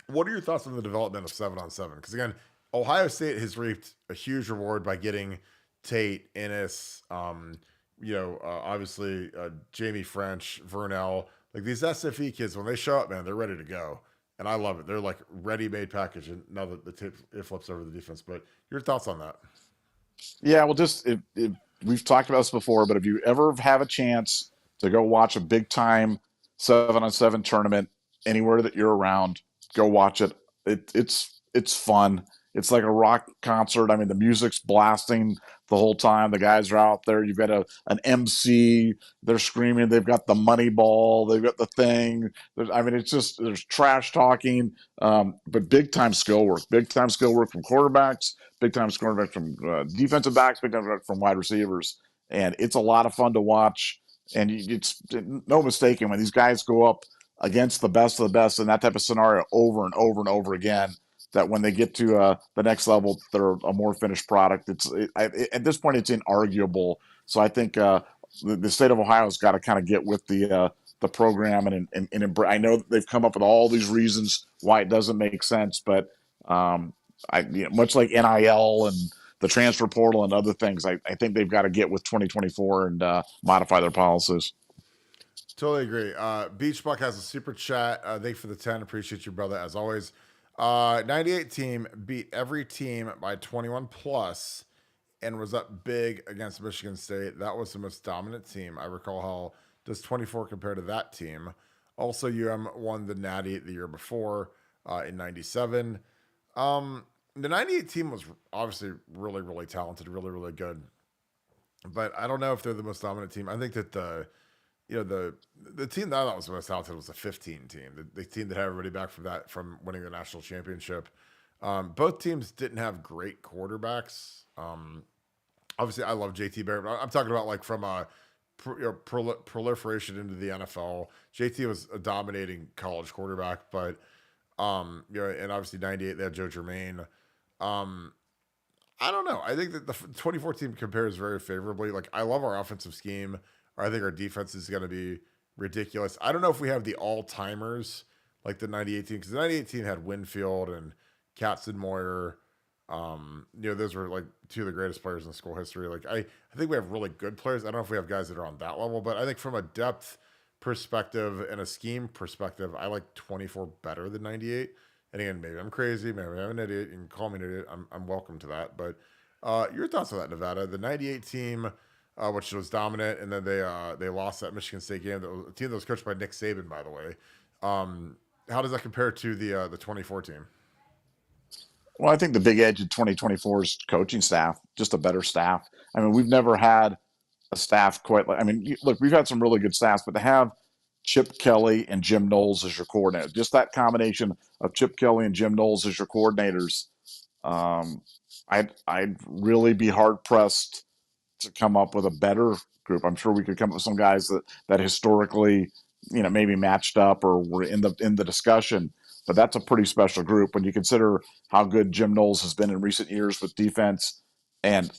what are your thoughts on the development of 7-on-7? Because again, Ohio State has reaped a huge reward by getting Tate, Ennis, obviously Jamie French, Vernell. Like these SFE kids, when they show up, man, they're ready to go. And I love it. They're like ready-made package. And now that the tip, it flips over the defense. But your thoughts on that? Yeah, well, just we've talked about this before, but if you ever have a chance to go watch a big-time 7-on-7 tournament anywhere that you're around, go watch it. It's it's fun. It's like a rock concert. I mean, the music's blasting the whole time. The guys are out there. You've got an MC. They're screaming. They've got the money ball. They've got the thing. I mean, it's just there's trash talking, but big time skill work. Big time skill work from quarterbacks. Big time skill work from defensive backs. Big time work from wide receivers. And it's a lot of fun to watch. And it's no mistaking when these guys go up against the best of the best in that type of scenario over and over and over again, that when they get to the next level, they're a more finished product. At this point, it's inarguable. So I think the state of Ohio has got to kind of get with the program and I know they've come up with all these reasons why it doesn't make sense, but much like NIL and the transfer portal and other things, I think they've got to get with 2024 and modify their policies. Totally agree. Beach Buck has a super chat. Thank you for the 10. Appreciate you, brother, as always. 98 team beat every team by 21 plus and was up big against Michigan State. That was the most dominant team. I recall how does 24 compare to that team. Also, won the Natty the year before in 97. The 98 team was obviously really, really talented, really, really good. But I don't know if they're the most dominant team. I think that the team that I thought was the most talented was the 15 team, the team that had everybody back from winning the national championship. Both teams didn't have great quarterbacks. Obviously, I love JT Barrett, but I'm talking about like from a proliferation into the NFL. JT was a dominating college quarterback, but and obviously 98 they had Joe Germain. I don't know. I think that the 24 team compares very favorably. Like, I love our offensive scheme. I think our defense is going to be ridiculous. I don't know if we have the all-timers like the 98 team, because the 98 team had Winfield and Katzenmoyer. Those were like two of the greatest players in school history. Like, I think we have really good players. I don't know if we have guys that are on that level, but I think from a depth perspective and a scheme perspective, I like 24 better than 98. And again, maybe I'm crazy, maybe I'm an idiot. You can call me an idiot. I'm welcome to that. But your thoughts on that, Nevada? The 98 team, which was dominant, and then they lost that Michigan State game. A team that was coached by Nick Saban, by the way. How does that compare to the 24 team? Well, I think the big edge in 2024's coaching staff, just a better staff. I mean, we've never had a staff quite like. I mean, look, we've had some really good staffs, but to have Chip Kelly and Jim Knowles as your coordinator, just that combination of Chip Kelly and Jim Knowles as your coordinators, I'd really be hard pressed to come up with a better group. I'm sure we could come up with some guys that historically, maybe matched up or were in the discussion. But that's a pretty special group when you consider how good Jim Knowles has been in recent years with defense. And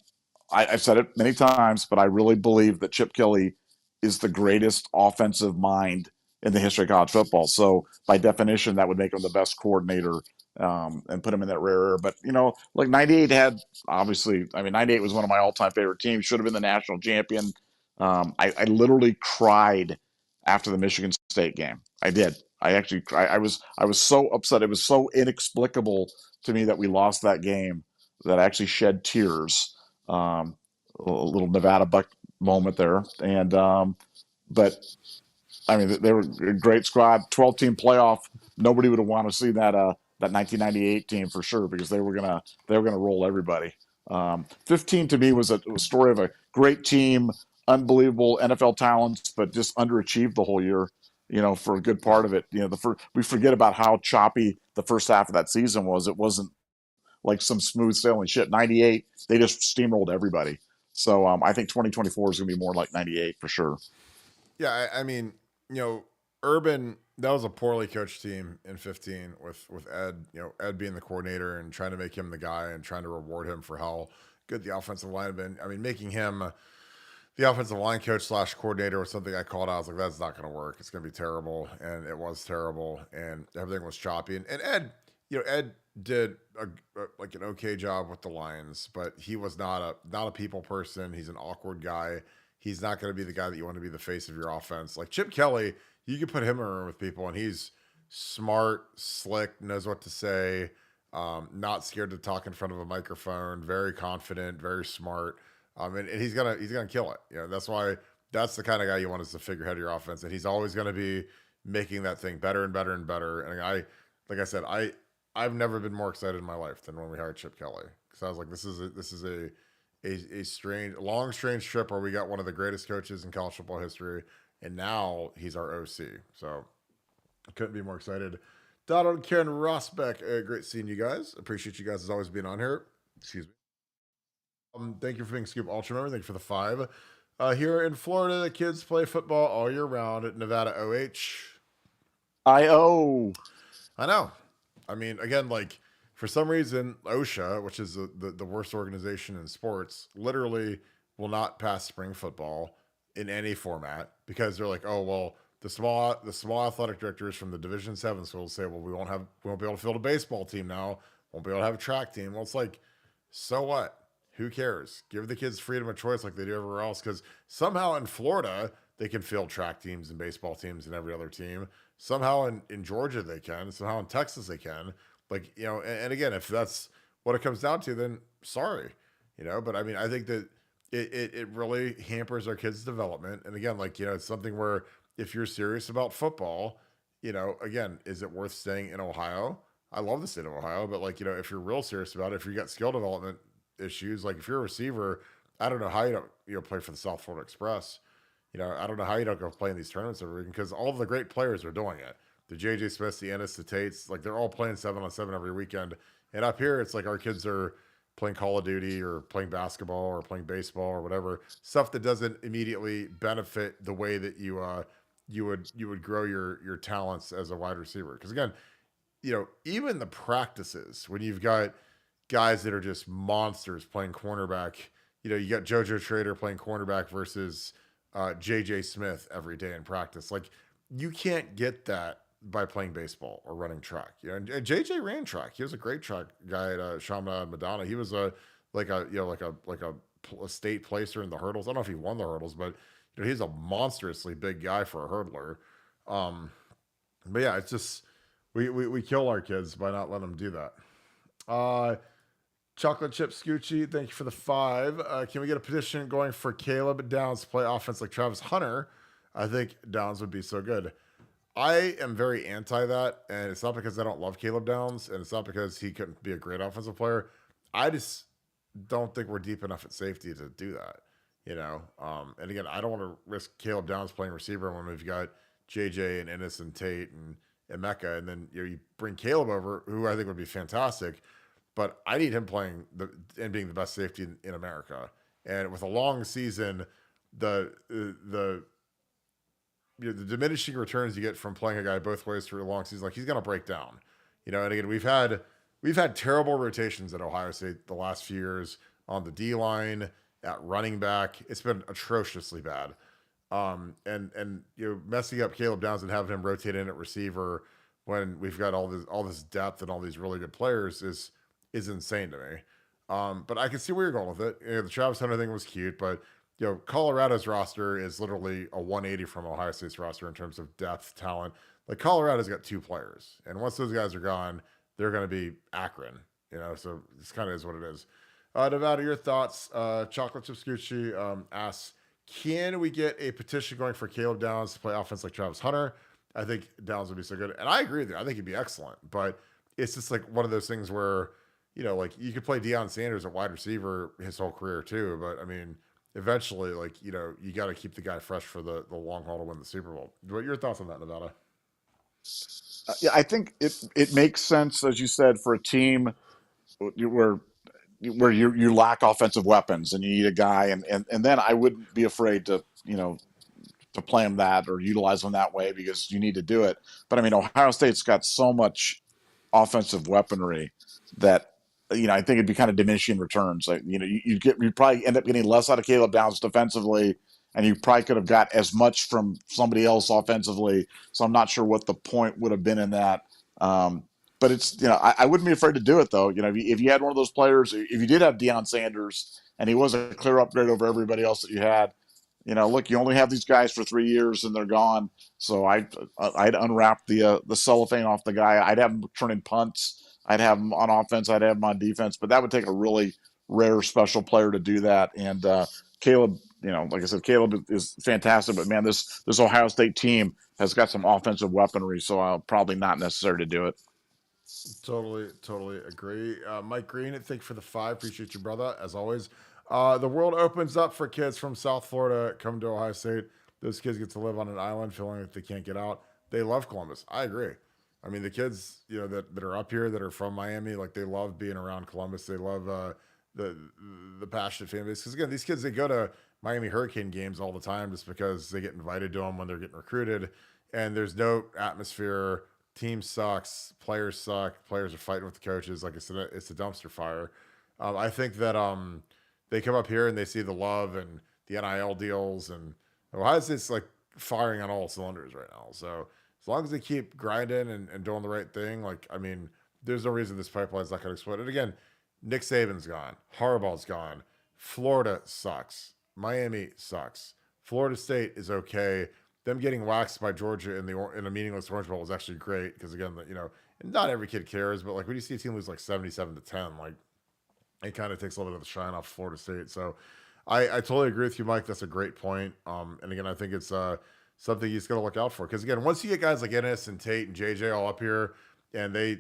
I've said it many times, but I really believe that Chip Kelly is the greatest offensive mind in the history of college football. So by definition, that would make him the best coordinator and put him in that rare air. But, like 98 had, obviously, 98 was one of my all-time favorite teams, should have been the national champion. I literally cried after the Michigan State game. I did. I was so upset. It was so inexplicable to me that we lost that game that I actually shed tears. A little Nevadabuck moment there. And, but I mean, they were a great squad, 12-team playoff. Nobody would have wanted to see that 1998 team for sure, because they were gonna roll everybody. 15 to me was a story of a great team, unbelievable NFL talents, but just underachieved the whole year. For a good part of it. We forget about how choppy the first half of that season was. It wasn't like some smooth sailing shit. 98, they just steamrolled everybody. So I think 2024 is going to be more like 98 for sure. Yeah, Urban, that was a poorly coached team in 15 with Ed, Ed being the coordinator and trying to make him the guy and trying to reward him for how good the offensive line had been. Making him the offensive line coach / coordinator was something I called out. I was like, that's not going to work. It's going to be terrible. And it was terrible. And everything was choppy. And Ed, Ed did an okay job with the Lions, but he was not a people person. He's an awkward guy. He's not going to be the guy that you want to be the face of your offense. Like Chip Kelly, you can put him in a room with people and he's smart, slick, knows what to say, not scared to talk in front of a microphone, very confident, very smart. And he's gonna kill it. That's the kind of guy you want as the figurehead of your offense, and he's always going to be making that thing better and better and better. And like I said, I've never been more excited in my life than when we hired Chip Kelly, because I was like, this is a strange, long, strange trip where we got one of the greatest coaches in college football history, and now he's our OC. So I couldn't be more excited. Donald, Karen, Rosbeck, great seeing you guys. Appreciate you guys as always being on here. Excuse me. Thank you for being Scoop Ultra member. Thank you for the 5. Here in Florida, the kids play football all year round at Nevada OH. I know. I mean, again, like for some reason, OSHA, which is the worst organization in sports, literally will not pass spring football in any format because they're like, oh well, the small athletic directors from the Division 7 schools say, well, we won't be able to field a baseball team now, won't be able to have a track team. Well, it's like, so what? Who cares? Give the kids freedom of choice like they do everywhere else. Because somehow in Florida, they can field track teams and baseball teams and every other team. Somehow in Georgia, they can. Somehow in Texas, they can. Like, and again, if that's what it comes down to, then sorry, But I mean, I think that it really hampers our kids' development. And again, like, it's something where if you're serious about football, again, is it worth staying in Ohio? I love the state of Ohio, but like, if you're real serious about it, if you got skill development issues, like if you're a receiver, I don't know how you don't play for the South Florida Express. I don't know how you don't go play in these tournaments every weekend because all of the great players are doing it. The JJ Smiths, the Ennis, the Tates, like they're all playing 7-on-7 every weekend. And up here, it's like our kids are playing Call of Duty or playing basketball or playing baseball or whatever stuff that doesn't immediately benefit the way that you would grow your talents as a wide receiver. Because again, even the practices when you've got guys that are just monsters playing cornerback. You got JoJo Trader playing cornerback versus JJ Smith every day in practice. Like you can't get that by playing baseball or running track. And JJ ran track. He was a great track guy at Shamna and Madonna. He was a state placer in the hurdles. I don't know if he won the hurdles, but he's a monstrously big guy for a hurdler. But yeah, it's just we kill our kids by not letting them do that. Chocolate Chip Scoochie, thank you for the 5. Can we get a petition going for Caleb Downs to play offense like Travis Hunter? I think Downs would be so good. I am very anti that, and it's not because I don't love Caleb Downs, and it's not because he couldn't be a great offensive player. I just don't think we're deep enough at safety to do that, And again, I don't want to risk Caleb Downs playing receiver when we've got JJ and Ennis and Tate and Emeka, and then you bring Caleb over, who I think would be fantastic. But I need him playing and being the best safety in America. And with a long season, the diminishing returns you get from playing a guy both ways through a long season, like he's going to break down. And again, we've had terrible rotations at Ohio State the last few years on the D line, at running back. It's been atrociously bad. And messing up Caleb Downs and having him rotate in at receiver when we've got all this depth and all these really good players is insane to me. But I can see where you're going with it. The Travis Hunter thing was cute, but Colorado's roster is literally a 180 from Ohio State's roster in terms of depth, talent. Like Colorado's got 2 players, and once those guys are gone, they're going to be Akron. So this kind of is what it is. Nevada, your thoughts? Chocolate Chip Scoochie asks, can we get a petition going for Caleb Downs to play offense like Travis Hunter? I think Downs would be so good, and I agree with you. I think he'd be excellent, but it's just like one of those things where like you could play Deion Sanders at wide receiver his whole career too. But I mean, eventually, like, you got to keep the guy fresh for the long haul to win the Super Bowl. What are your thoughts on that, Nevada? Yeah, I think it makes sense, as you said, for a team where you lack offensive weapons and you need a guy, and then I wouldn't be afraid to play him that or utilize him that way because you need to do it. But I mean, Ohio State's got so much offensive weaponry that I think it'd be kind of diminishing returns. Like you probably end up getting less out of Caleb Downs defensively, and you probably could have got as much from somebody else offensively. So I'm not sure what the point would have been in that. But it's I wouldn't be afraid to do it though. If you had one of those players, if you did have Deion Sanders and he was a clear upgrade over everybody else that you had, look, you only have these guys for 3 years and they're gone. So I'd unwrap the cellophane off the guy. I'd have him turning punts. I'd have him on offense. I'd have him on defense. But that would take a really rare, special player to do that. And Caleb, like I said, Caleb is fantastic. But man, this Ohio State team has got some offensive weaponry. So I'll probably not necessary to do it. Totally agree. Mike Green, thank you for the 5. Appreciate you, brother, as always. The world opens up for kids from South Florida come to Ohio State. Those kids get to live on an island feeling like they can't get out. They love Columbus. I agree. I mean, the kids, that are up here that are from Miami, like they love being around Columbus. They love the the passionate fan base. Because again, these kids they go to Miami Hurricane games all the time just because they get invited to them when they're getting recruited, and there's no atmosphere. Team sucks. Players suck. Players are fighting with the coaches. Like I said, it's a dumpster fire. I think that they come up here and they see the love and the NIL deals, and Ohio State's like firing on all cylinders right now. So as long as they keep grinding and doing the right thing, like I mean, there's no reason this pipeline's not going to explode. And again, Nick Saban's gone. Harbaugh's gone. Florida sucks. Miami sucks. Florida State is okay. Them getting waxed by Georgia in a meaningless Orange Bowl was actually great because again, not every kid cares, but like when you see a team lose like 77-10, like it kind of takes a little bit of the shine off Florida State. So I totally agree with you, Mike. That's a great point. And again, I think it's something he's going to look out for because again, once you get guys like Ennis and Tate and JJ all up here, and they,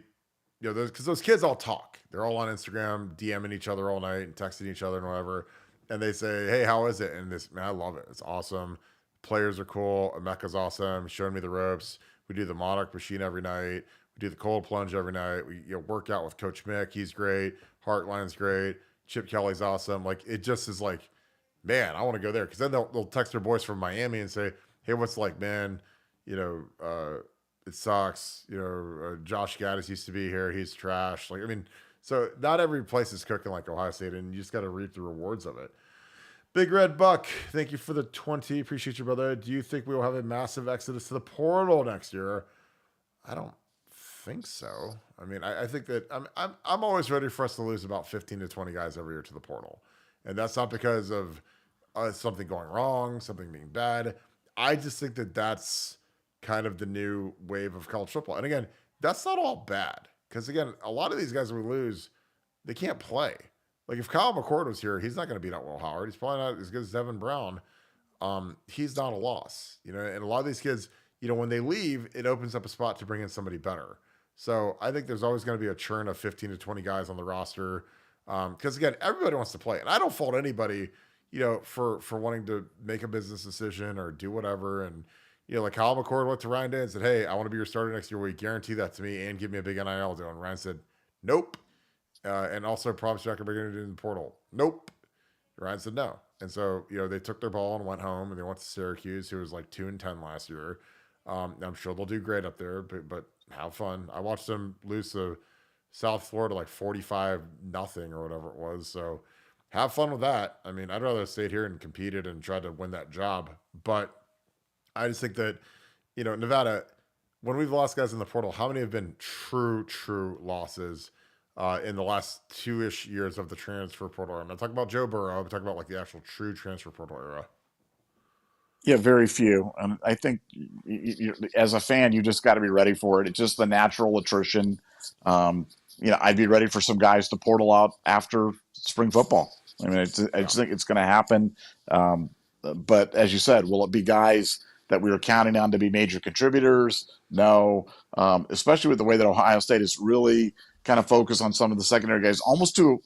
because those kids all talk, they're all on Instagram, DMing each other all night and texting each other and whatever, and they say, "Hey, how is it?" And this man, I love it. It's awesome. Players are cool. Emeka's awesome. He's showing me the ropes. We do the Monarch machine every night. We do the cold plunge every night. We work out with Coach Mick. He's great. Heartline's great. Chip Kelly's awesome. Like it just is like, man, I want to go there because then they'll text their boys from Miami and say, "Hey, what's like, man? It sucks. Josh Gaddis used to be here. He's trash." Like I mean, so not every place is cooking like Ohio State, and you just got to reap the rewards of it. Big Red Buck, thank you for the 20. Appreciate you, brother. Do you think we will have a massive exodus to the portal next year? I don't think so. I mean, I think that I'm always ready for us to lose about 15 to 20 guys every year to the portal. And that's not because of something going wrong, something being bad. I just think that that's kind of the new wave of college football. And again, that's not all bad. Because again, a lot of these guys we lose, they can't play. Like if Kyle McCord was here, he's not going to beat out Will Howard. He's probably not as good as Devin Brown. He's not a loss, and a lot of these kids, when they leave, it opens up a spot to bring in somebody better. So I think there's always going to be a churn of 15 to 20 guys on the roster. Because again, everybody wants to play. And I don't fault anybody, for wanting to make a business decision or do whatever. And, like Kyle McCord went to Ryan Day and said, "Hey, I want to be your starter next year. Will you guarantee that to me and give me a big NIL deal?" And Ryan said, "Nope." And also promise you I can bring it in the portal. Nope. Ryan said no. And so, they took their ball and went home and they went to Syracuse, who was like 2-10 last year. I'm sure they'll do great up there, but have fun. I watched them lose to South Florida like 45-0 or whatever it was. So have fun with that. I mean, I'd rather have stayed here and competed and tried to win that job. But I just think that, Nevada, when we've lost guys in the portal, how many have been true losses in the last 2-ish years of the transfer portal era? I'm not talking about Joe Burrow. I'm talking about like the actual true transfer portal era. Yeah, very few. And I think as a fan, you just got to be ready for it. It's just the natural attrition. I'd be ready for some guys to portal out after spring football. I mean, I just think it's going to happen. But as you said, will it be guys that we were counting on to be major contributors? No, especially with the way that Ohio State is really kind of focused on some of the secondary guys, almost to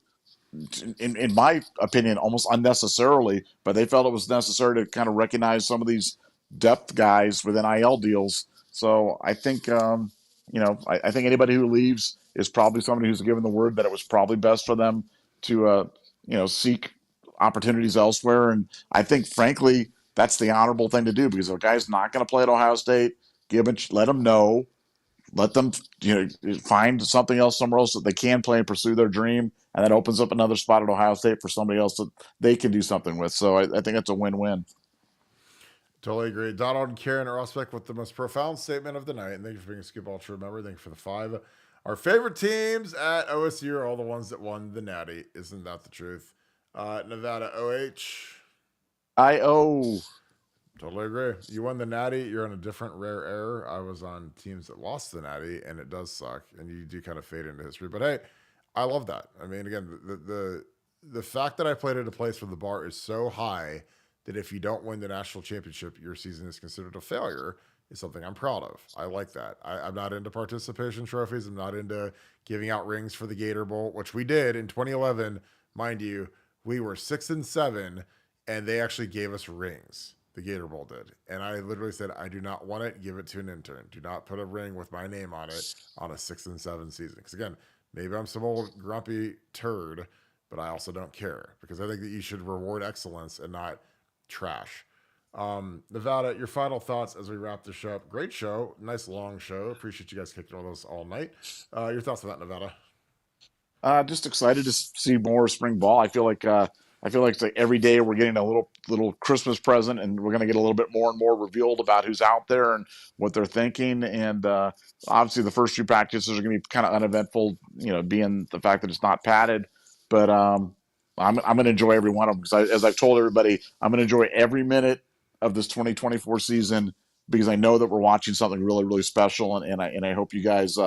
in my opinion, almost unnecessarily, but they felt it was necessary to kind of recognize some of these depth guys with NIL deals. So I think, I think anybody who leaves is probably somebody who's given the word that it was probably best for them to, seek opportunities elsewhere. And I think, frankly, that's the honorable thing to do because if a guy's not going to play at Ohio State, let him know. Let them, find something else somewhere else that they can play and pursue their dream, and that opens up another spot at Ohio State for somebody else that they can do something with. So I think it's a win-win. Totally agree. Donald and Karen are Rossbeck with the most profound statement of the night, and thank you for being a Scoop Ultra member. Thank you for the 5. Our favorite teams at OSU are all the ones that won the Natty. Isn't that the truth? Nevada OH. I-O. Totally agree. You won the Natty. You're on a different rare error. I was on teams that lost the Natty, and it does suck, and you do kind of fade into history. But hey, I love that. I mean, again, the fact that I played at a place where the bar is so high that if you don't win the national championship, your season is considered a failure is something I'm proud of. I like that. I'm not into participation trophies. I'm not into giving out rings for the Gator Bowl, which we did in 2011. Mind you, we were 6-7, and they actually gave us rings. The Gator Bowl did. And I literally said, I do not want it. Give it to an intern. Do not put a ring with my name on it on a 6-7 season. Because again, maybe I'm some old grumpy turd, but I also don't care because I think that you should reward excellence and not trash. Nevada, your final thoughts as we wrap this show up. Great show. Nice long show. Appreciate you guys kicking all those all night. Your thoughts on that, Nevada? Just excited to see more spring ball. I feel like it's like every day we're getting a little Christmas present, and we're going to get a little bit more and more revealed about who's out there and what they're thinking. And obviously, the first few practices are going to be kind of uneventful, being the fact that it's not padded. But I'm going to enjoy every one of them because, as I've told everybody, I'm going to enjoy every minute of this 2024 season because I know that we're watching something really, really special, and I hope you guys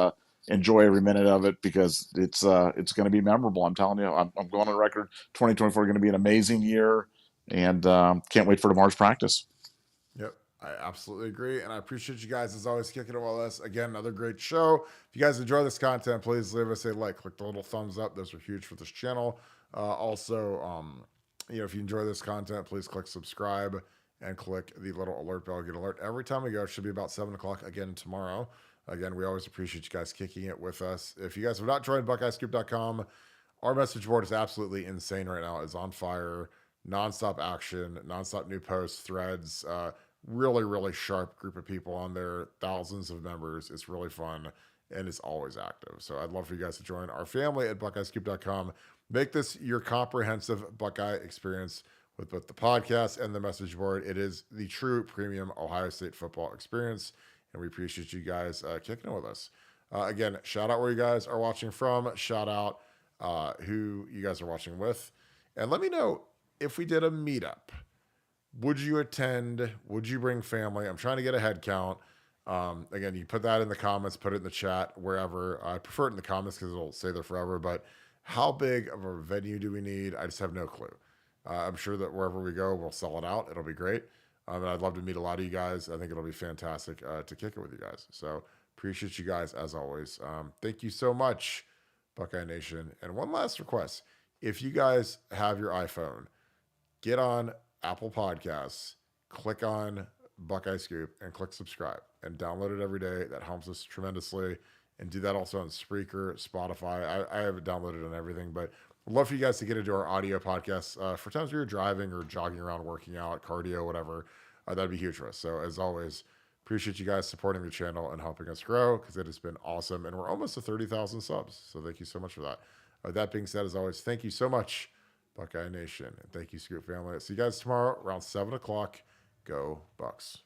enjoy every minute of it because it's going to be memorable. I'm telling you, I'm going on record. 2024 is going to be an amazing year, and can't wait for tomorrow's practice. Yep, I absolutely agree, and I appreciate you guys as always kicking it with us. Again, another great show. If you guys enjoy this content, please leave us a like. Click the little thumbs up; those are huge for this channel. Also, if you enjoy this content, please click subscribe and click the little alert bell. Get alert every time we go. It should be about 7:00 again tomorrow. Again, we always appreciate you guys kicking it with us. If you guys have not joined BuckeyeScoop.com, our message board is absolutely insane right now. It's on fire, nonstop action, nonstop new posts, threads. Really, really sharp group of people on there. Thousands of members. It's really fun, and it's always active. So I'd love for you guys to join our family at BuckeyeScoop.com. Make this your comprehensive Buckeye experience with both the podcast and the message board. It is the true premium Ohio State football experience, and we appreciate you guys kicking it with us. Again, shout out where you guys are watching from. Shout out who you guys are watching with. And let me know if we did a meetup. Would you attend? Would you bring family? I'm trying to get a head count. Again, you put that in the comments, put it in the chat, wherever. I prefer it in the comments because it'll stay there forever. But how big of a venue do we need? I just have no clue. I'm sure that wherever we go, we'll sell it out. It'll be great. And I'd love to meet a lot of you guys. I think it'll be fantastic to kick it with you guys. So appreciate you guys as always. Thank you so much, Buckeye Nation. And one last request. If you guys have your iPhone, get on Apple Podcasts, click on Buckeye Scoop, and click subscribe and download it every day. That helps us tremendously. And do that also on Spreaker, Spotify. I have it downloaded on everything, but I'd love for you guys to get into our audio podcasts for times where you're driving or jogging around, working out, cardio, whatever. That'd be huge for us. So as always, appreciate you guys supporting the channel and helping us grow because it has been awesome. And we're almost to 30,000 subs. So thank you so much for that. That being said, as always, thank you so much, Buckeye Nation. And thank you, Scoop family. See you guys tomorrow around 7:00. Go Bucks.